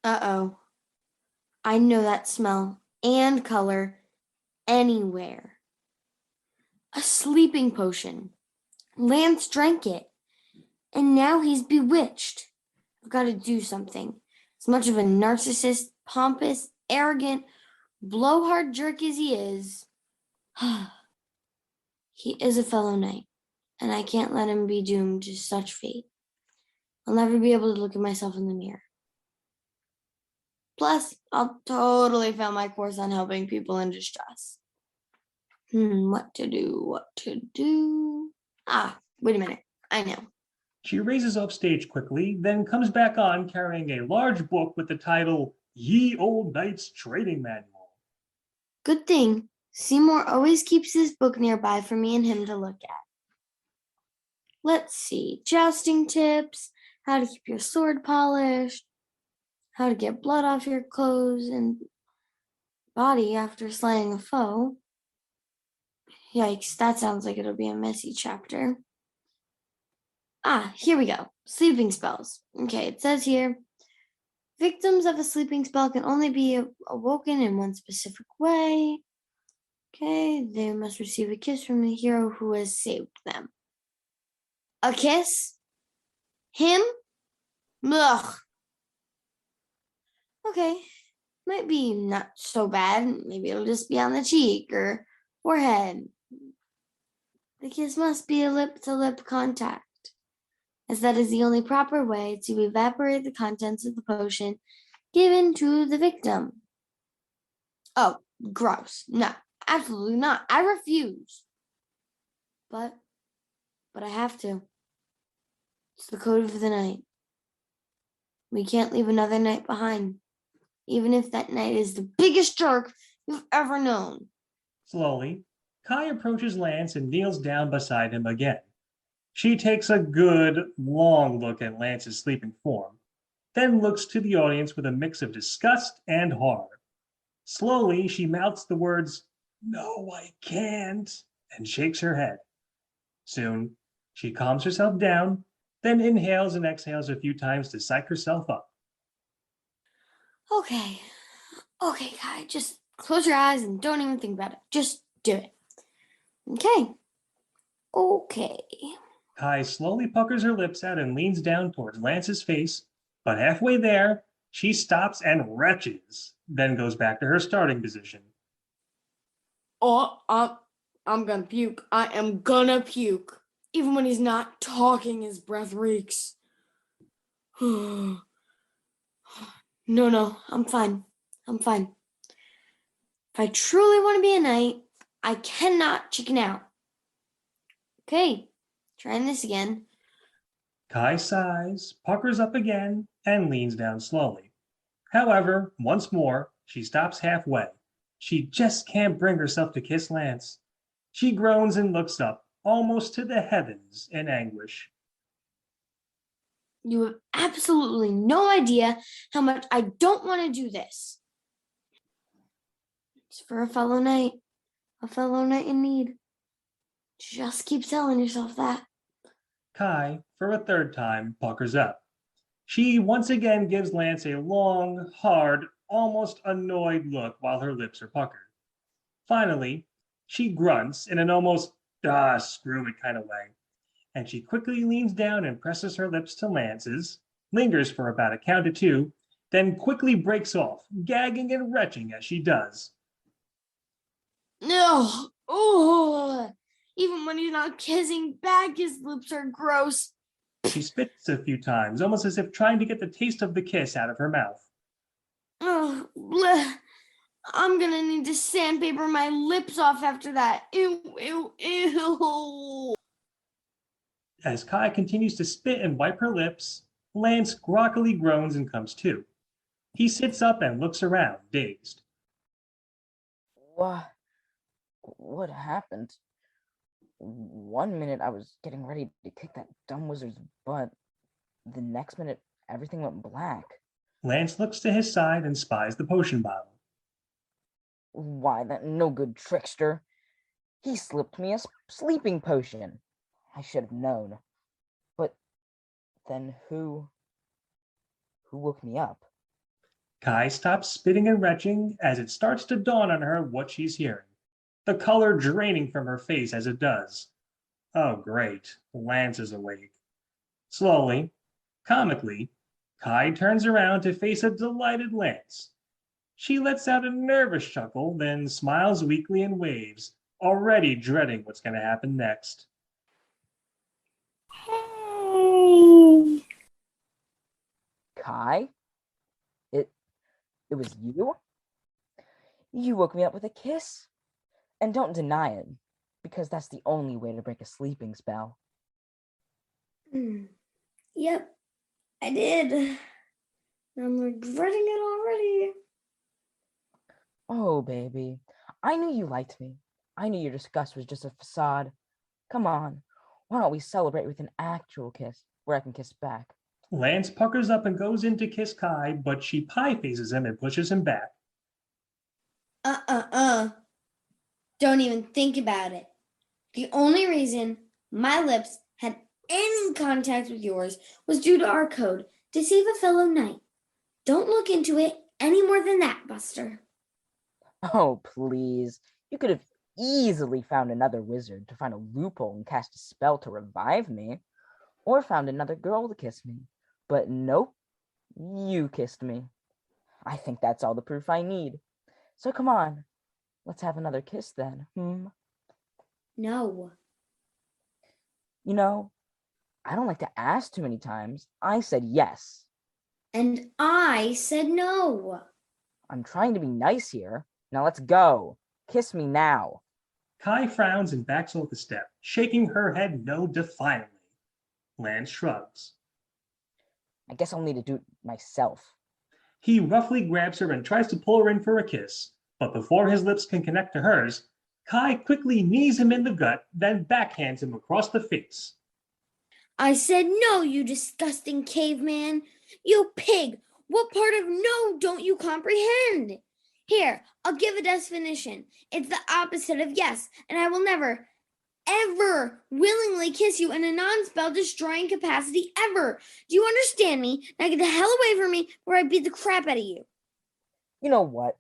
D: Uh-oh. I know that smell and color anywhere. A sleeping potion. Lance drank it, and now he's bewitched. I've got to do something. As much of a narcissist, pompous, arrogant, blowhard jerk as he is, he is a fellow knight, and I can't let him be doomed to such fate. I'll never be able to look at myself in the mirror. Plus, I'll totally fail my course on helping people in distress. What to do? Ah, wait a minute. I know.
A: She races off stage quickly, then comes back on carrying a large book with the title Ye Old Knights Training Manual.
D: Good thing Seymour always keeps this book nearby for me and him to look at. Let's see. Jousting tips, how to keep your sword polished, how to get blood off your clothes and body after slaying a foe. Yikes, that sounds like it'll be a messy chapter. Ah, here we go. Sleeping spells. Okay, it says here, victims of a sleeping spell can only be awoken in one specific way. Okay, they must receive a kiss from the hero who has saved them. A kiss? Him? Ugh. Okay, might be not so bad. Maybe it'll just be on the cheek or forehead. The kiss must be a lip-to-lip contact, as that is the only proper way to evaporate the contents of the potion given to the victim. Oh, gross. No, absolutely not. I refuse. But I have to. It's the code of the night. We can't leave another knight behind, even if that knight is the biggest jerk you've ever known.
A: Slowly, Kai approaches Lance and kneels down beside him again. She takes a good, long look at Lance's sleeping form, then looks to the audience with a mix of disgust and horror. Slowly, she mouths the words, "No, I can't," and shakes her head. Soon, she calms herself down, then inhales and exhales a few times to psych herself up.
D: Okay, Kai, just close your eyes and don't even think about it. Just do it. Okay.
A: Kai slowly puckers her lips out and leans down towards Lance's face, but halfway there, she stops and retches, then goes back to her starting position.
D: Oh, I'm gonna puke. I am gonna puke. Even when he's not talking, his breath reeks. No, I'm fine. If I truly want to be a knight, I cannot chicken out. Okay, trying this again.
A: Kai sighs, puckers up again, and leans down slowly. However, once more, she stops halfway. She just can't bring herself to kiss Lance. She groans and looks up, almost to the heavens, in anguish.
D: You have absolutely no idea how much I don't want to do this. It's for a fellow knight in need. Just keep telling yourself that.
A: Kai, for a third time, puckers up. She once again gives Lance a long, hard, almost annoyed look while her lips are puckered. Finally, she grunts in an almost, screw it kind of way, and she quickly leans down and presses her lips to Lance's, lingers for about a count of 2, then quickly breaks off, gagging and retching as she does.
D: No. Oh, even when he's not kissing back, his lips are gross.
A: She spits a few times, almost as if trying to get the taste of the kiss out of her mouth.
D: Oh, bleh. I'm gonna need to sandpaper my lips off after that. Ew.
A: As Kai continues to spit and wipe her lips, Lance groggily groans and comes to. He sits up and looks around, dazed.
B: What happened? 1 minute I was getting ready to kick that dumb wizard's butt. The next minute, everything went black.
A: Lance looks to his side and spies the potion bottle.
B: Why, that no good trickster. He slipped me a sleeping potion. I should have known. But then who woke me up?
A: Kai stops spitting and retching as it starts to dawn on her what she's hearing, the color draining from her face as it does. Oh, great. Lance is awake. Slowly, comically, Kai turns around to face a delighted Lance. She lets out a nervous chuckle, then smiles weakly and waves, already dreading what's going to happen next.
D: Hey.
B: Kai? It was you? You woke me up with a kiss? And don't deny it, because that's the only way to break a sleeping spell.
D: Yep, I did. I'm regretting it already.
B: Oh, baby. I knew you liked me. I knew your disgust was just a facade. Come on, why don't we celebrate with an actual kiss, where I can kiss back?
A: Lance puckers up and goes in to kiss Kai, but she pie faces him and pushes him back.
D: Don't even think about it. The only reason my lips had any contact with yours was due to our code to save a fellow knight. Don't look into it any more than that, Buster.
B: Oh, please. You could have easily found another wizard to find a loophole and cast a spell to revive me, or found another girl to kiss me. But nope, you kissed me. I think that's all the proof I need. So come on, let's have another kiss then,
D: No.
B: You know, I don't like to ask too many times. I said yes.
D: And I said no.
B: I'm trying to be nice here. Now let's go. Kiss me now.
A: Kai frowns and backs off a step, shaking her head no defiantly. Lance shrugs.
B: I guess I'll need to do it myself.
A: He roughly grabs her and tries to pull her in for a kiss, but before his lips can connect to hers, Kai quickly knees him in the gut, then backhands him across the face.
D: I said no, you disgusting caveman. You pig. What part of no don't you comprehend? Here, I'll give a definition. It's the opposite of yes, and I will never, ever willingly kiss you in a non-spell destroying capacity ever. Do you understand me? Now get the hell away from me or I beat the crap out of you.
B: You know what?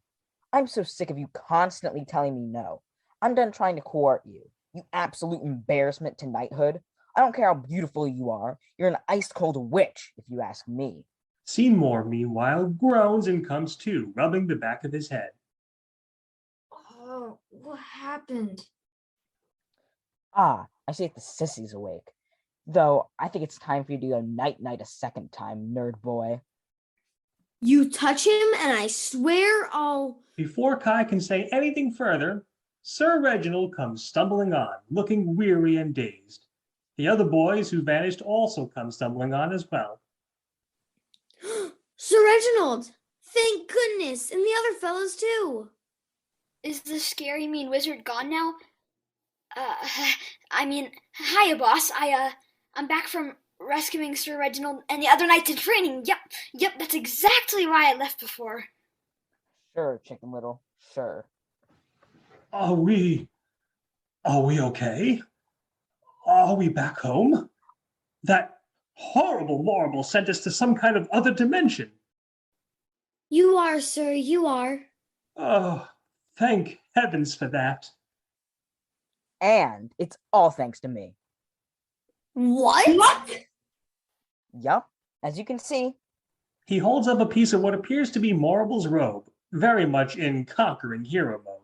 B: I'm so sick of you constantly telling me no. I'm done trying to court you. You absolute embarrassment to knighthood. I don't care how beautiful you are. You're an ice-cold witch, if you ask me.
A: Seymour, meanwhile, groans and comes to, rubbing the back of his head.
F: Oh, what happened?
B: Ah, I see if the sissy's awake. Though, I think it's time for you to go night-night a second time, nerd boy.
D: You touch him and I swear I'll...
A: Before Kai can say anything further, Sir Reginald comes stumbling on, looking weary and dazed. The other boys who vanished also come stumbling on as well.
D: Sir Reginald! Thank goodness! And the other fellows too!
C: Is the scary mean wizard gone now? Hiya, boss. I'm back from rescuing Sir Reginald and the other knights in training. Yep, that's exactly why I left before.
B: Sure, Chicken Little, sure.
A: Are we okay? Are we back home? That horrible marble sent us to some kind of other dimension.
D: You are, sir, you are.
A: Oh, thank heavens for that.
B: And it's all thanks to me.
D: What?
B: Yup, as you can see.
A: He holds up a piece of what appears to be Marble's robe, very much in conquering hero mode.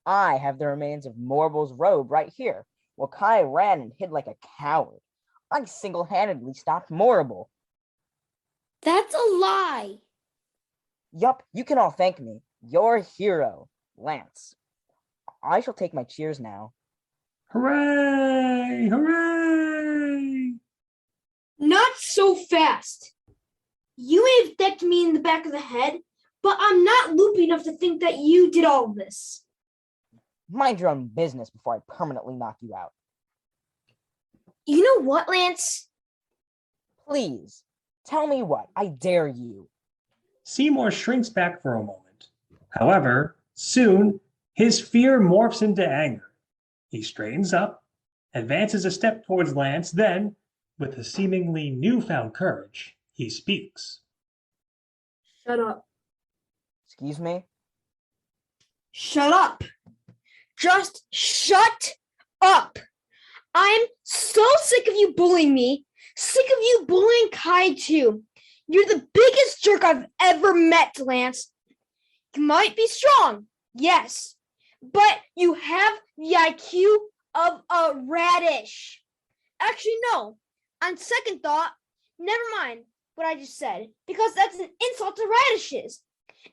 B: I have the remains of Morble's robe right here, while Kai ran and hid like a coward. I single-handedly stopped Morble.
D: That's a lie.
B: Yup, you can all thank me. Your hero, Lance. I shall take my cheers now.
A: Hooray! Hooray!
F: Not so fast. You may have decked me in the back of the head, but I'm not loopy enough to think that you did all of this.
B: Mind your own business before I permanently knock you out.
F: You know what, Lance?
B: Please, tell me what. I dare you.
A: Seymour shrinks back for a moment. However, Soon, his fear morphs into anger. He straightens up, advances a step towards Lance, then, with a seemingly newfound courage, he speaks.
F: Shut up.
B: Excuse me?
F: Shut up. Just shut up. I'm so sick of you bullying me. Sick of you bullying Kai too. You're the biggest jerk I've ever met, Lance. You might be strong, yes, but you have the IQ of a radish. Actually, no. On second thought, never mind what I just said, because that's an insult to radishes.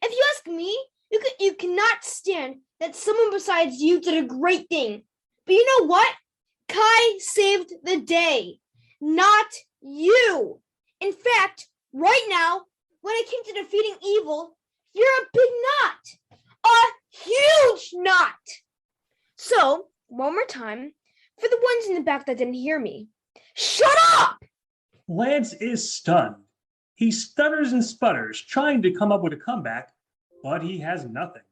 F: If you ask me, you cannot stand that someone besides you did a great thing. But you know what? Kai saved the day, not you. In fact, right now, when it came to defeating evil, you're a big knot. A huge knot. So, one more time, for the ones in the back that didn't hear me, shut up!
A: Lance is stunned. He stutters and sputters, trying to come up with a comeback, but he has nothing.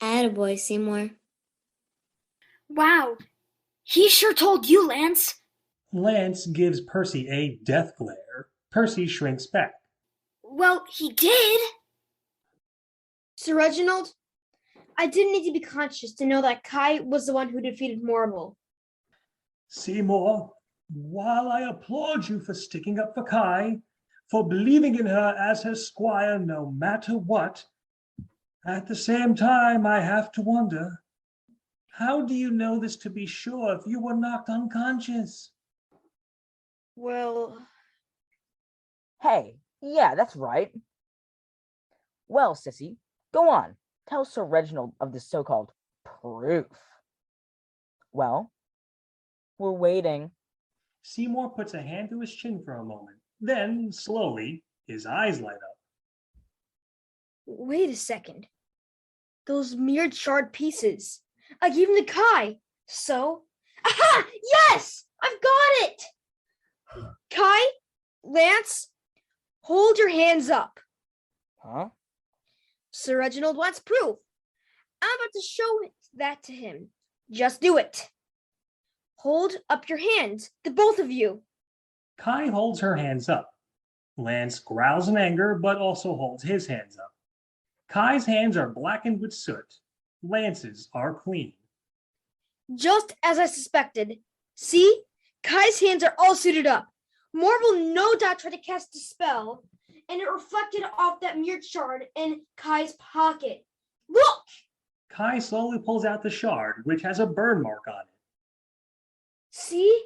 D: Attaboy, Seymour.
C: Wow, he sure told you, Lance.
A: Lance gives Percy a death glare. Percy shrinks back.
C: Well, he did.
F: Sir Reginald, I didn't need to be conscious to know that Kai was the one who defeated Morble.
A: Seymour, while I applaud you for sticking up for Kai, for believing in her as her squire no matter what, at the same time I have to wonder, how do you know this to be sure if you were knocked unconscious?
F: Well,
B: Hey, yeah, that's right. Well, Sissy, go on. Tell Sir Reginald of this so-called proof. Well, we're waiting.
A: Seymour puts a hand to his chin for a moment. Then, slowly, his eyes light up.
F: wait a second. Those mirrored shard pieces. I gave them to Kai. So, aha! Yes! I've got it! Kai, Lance, hold your hands up.
B: Huh?
F: Sir Reginald wants proof. I'm about to show that to him. Just do it. Hold up your hands, the both of you.
A: Kai holds her hands up. Lance growls in anger, but also holds his hands up. Kai's hands are blackened with soot. Lance's are clean.
F: Just as I suspected. See? Kai's hands are all suited up. Morble no doubt tried to cast a spell, and it reflected off that mirrored shard in Kai's pocket. Look!
A: Kai slowly pulls out the shard, which has a burn mark on it.
F: See?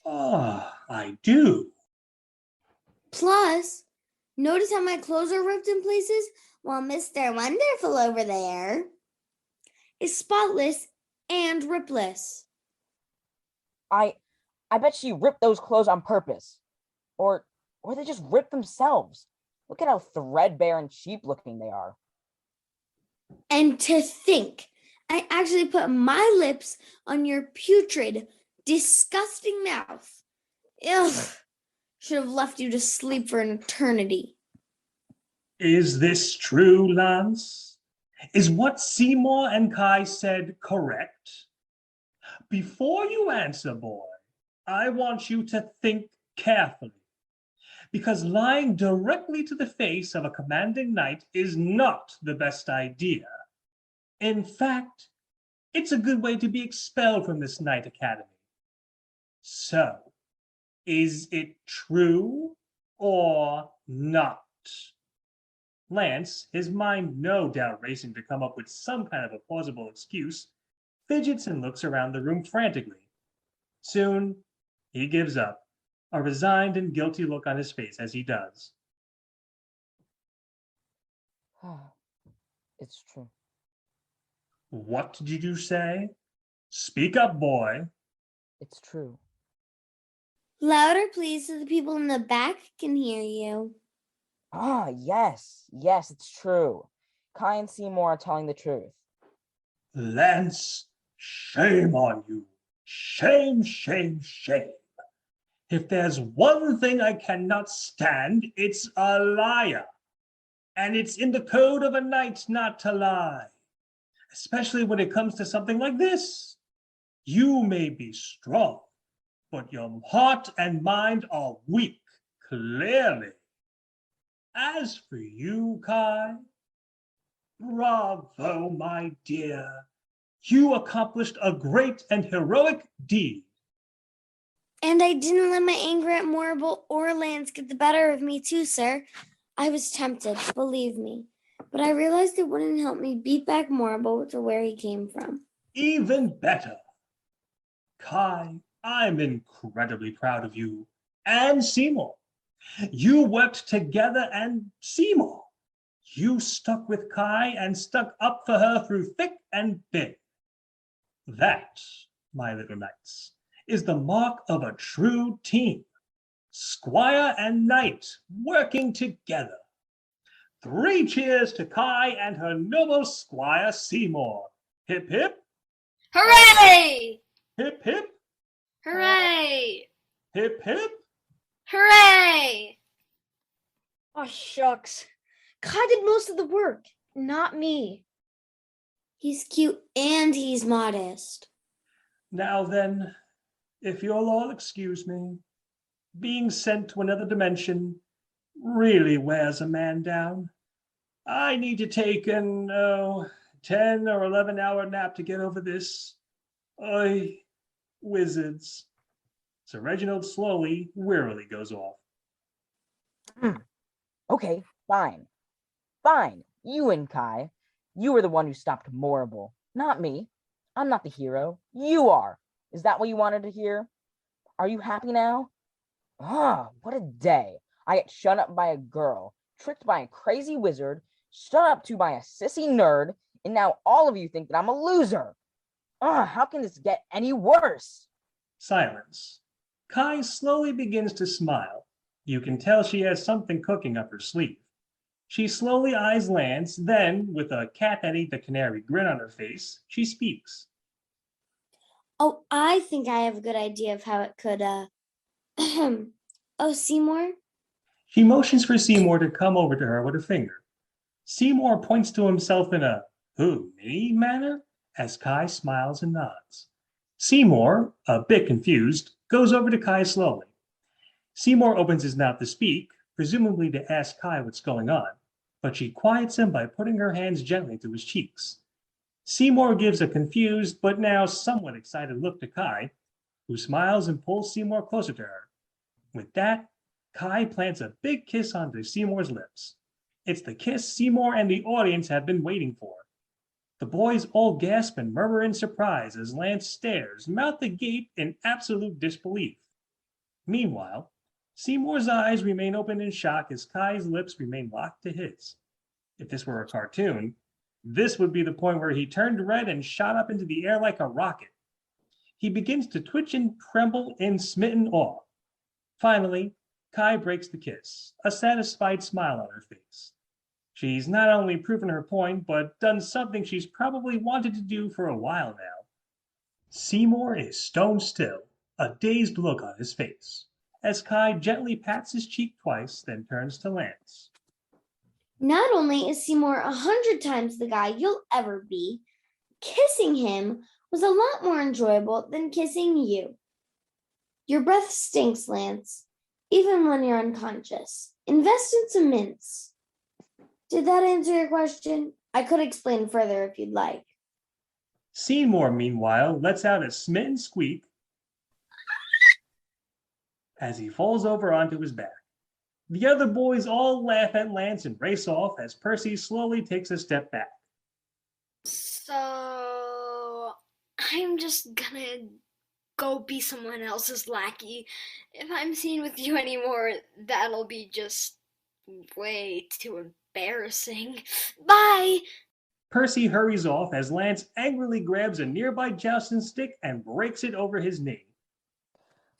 A: Ah, I do.
D: Plus, notice how my clothes are ripped in places while Mr. Wonderful over there is spotless and ripless.
B: I bet she ripped those clothes on purpose. Or they just ripped themselves. Look at how threadbare and cheap looking they are.
D: And to think, I actually put my lips on your putrid, disgusting mouth. Ugh, should have left you to sleep for an eternity.
A: Is this true, Lance? Is what Seymour and Kai said correct? Before you answer, boy, I want you to think carefully, because lying directly to the face of a commanding knight is not the best idea. In fact, it's a good way to be expelled from this Knight Academy. So, is it true or not? Lance, his mind no doubt racing to come up with some kind of a plausible excuse, fidgets and looks around the room frantically. Soon, he gives up, a resigned and guilty look on his face as he does.
B: It's true.
A: What did you say? Speak up, boy.
B: It's true.
D: Louder, please, so the people in the back can hear you.
B: Yes, it's true. Kai and Seymour are telling the truth.
A: Lance, shame on you. Shame, shame, shame. If there's one thing I cannot stand, it's a liar. and it's in the code of a knight not to lie, especially when it comes to something like this. You may be strong, but your heart and mind are weak, clearly. As for you, Kai, bravo, my dear. You accomplished a great and heroic deed.
D: And I didn't let my anger at Morrible or Lance get the better of me too, sir. I was tempted, believe me. But I realized it wouldn't help me beat back Morrible to where he came from.
A: Even better. Kai, I'm incredibly proud of you and Seymour. You worked together, and Seymour, you stuck with Kai and stuck up for her through thick and thin. That, my little knights, is the mark of a true team. Squire and knight working together. 3 cheers to Kai and her noble squire Seymour. Hip hip,
C: Hooray!
A: hip hip,
C: Hooray!
A: hip hip.
C: Hooray!
F: Oh, shucks. Kai did most of the work, not me.
D: He's cute and he's modest.
A: Now then, if you'll all excuse me, being sent to another dimension really wears a man down. I need to take an 10 or 11-hour nap to get over this. Oy, wizards. Sir Reginald slowly, wearily goes off.
B: Okay, fine. Fine. You and Kai. You were the one who stopped Morrible, not me. I'm not the hero. You are. Is that what you wanted to hear? Are you happy now? Ah, what a day. I get shut up by a girl, tricked by a crazy wizard, stood up to by a sissy nerd, and now all of you think that I'm a loser. Ah, how can this get any worse?
A: Silence. Kai slowly begins to smile. You can tell she has something cooking up her sleeve. She slowly eyes Lance, then, with a cat that ate the canary grin on her face, she speaks.
D: Oh, I think I have a good idea of how it could, Oh, Seymour?
A: She motions for Seymour to come over to her with her finger. Seymour points to himself in a "who, me?" manner as Kai smiles and nods. Seymour, a bit confused, goes over to Kai slowly. Seymour opens his mouth to speak, presumably to ask Kai what's going on, but she quiets him by putting her hands gently to his cheeks. Seymour gives a confused but now somewhat excited look to Kai, who smiles and pulls Seymour closer to her. With that, Kai plants a big kiss onto Seymour's lips. It's the kiss Seymour and the audience have been waiting for. The boys all gasp and murmur in surprise as Lance stares, mouth agape in absolute disbelief. Meanwhile, Seymour's eyes remain open in shock as Kai's lips remain locked to his. If this were a cartoon, this would be the point where he turned red and shot up into the air like a rocket. He begins to twitch and tremble in smitten awe. Finally, Kai breaks the kiss, a satisfied smile on her face. She's not only proven her point, but done something she's probably wanted to do for a while now. Seymour is stone still, a dazed look on his face, as Kai gently pats his cheek twice, then turns to Lance.
D: Not only is Seymour 100 times the guy you'll ever be, kissing him was a lot more enjoyable than kissing you. Your breath stinks, Lance, even when you're unconscious. Invest in some mints. Did that answer your question? I could explain further if you'd like.
A: Seymour, meanwhile, lets out a smitten squeak as he falls over onto his back. The other boys all laugh at Lance and race off as Percy slowly takes a step back.
C: So, I'm just gonna go be someone else's lackey. If I'm seen with you anymore, that'll be just way too embarrassing. Bye!
A: Percy hurries off as Lance angrily grabs a nearby jousting stick and breaks it over his knee.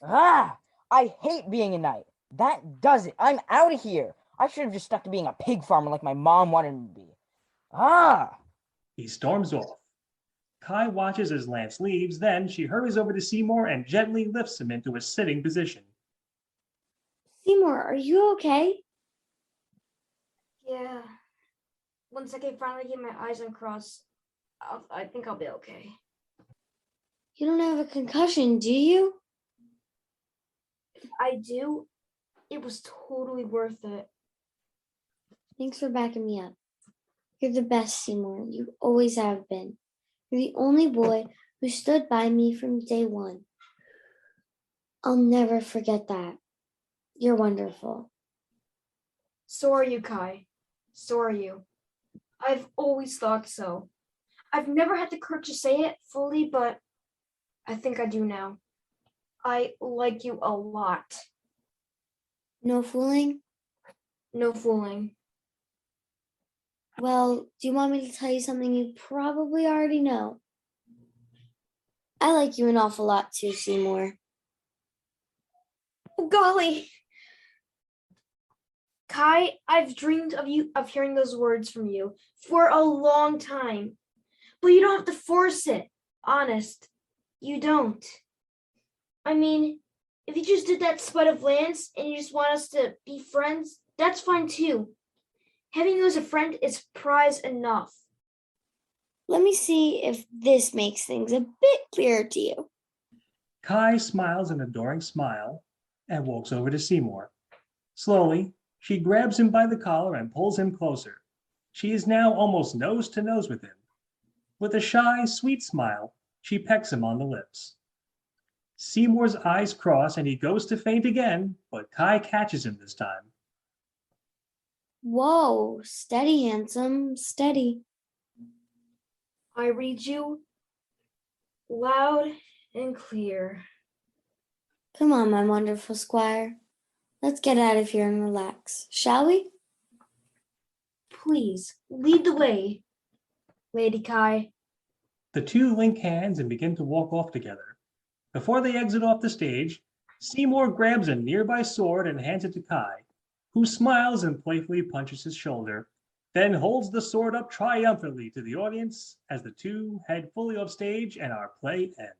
B: Ah, I hate being a knight. That does it. I'm out of here. I should have just stuck to being a pig farmer like my mom wanted me to be. Ah!
A: He storms off. Kai watches as Lance leaves, then she hurries over to Seymour and gently lifts him into a sitting position.
D: Seymour, are you okay?
F: Yeah, once I can finally get my eyes uncrossed, I think I'll be okay.
D: You don't have a concussion, do you?
F: If I do, it was totally worth it.
D: Thanks for backing me up. You're the best, Seymour. You always have been. You're the only boy who stood by me from day one. I'll never forget that. You're wonderful.
F: So are you, Kai. So are you. I've always thought so. I've never had the courage to say it fully, but I think I do now. I like you a lot.
D: No fooling?
F: No fooling.
D: Well, do you want me to tell you something you probably already know? I like you an awful lot too, Seymour.
F: Oh, golly. Kai, I've dreamed of hearing those words from you for a long time. But you don't have to force it. Honest, you don't. I mean, if you just did that spite of Lance and you just want us to be friends, that's fine too. Having you as a friend is prize enough.
D: Let me see if this makes things a bit clearer to you.
A: Kai smiles an adoring smile and walks over to Seymour. Slowly, she grabs him by the collar and pulls him closer. She is now almost nose to nose with him. With a shy, sweet smile, she pecks him on the lips. Seymour's eyes cross and he goes to faint again, but Kai catches him this time.
D: Whoa, steady, handsome, steady.
F: I read you loud and clear.
D: Come on, my wonderful squire. Let's get out of here and relax, shall we?
F: Please, lead the way, Lady Kai.
A: The two link hands and begin to walk off together. Before they exit off the stage, Seymour grabs a nearby sword and hands it to Kai, who smiles and playfully punches his shoulder, then holds the sword up triumphantly to the audience as the two head fully off stage and our play ends.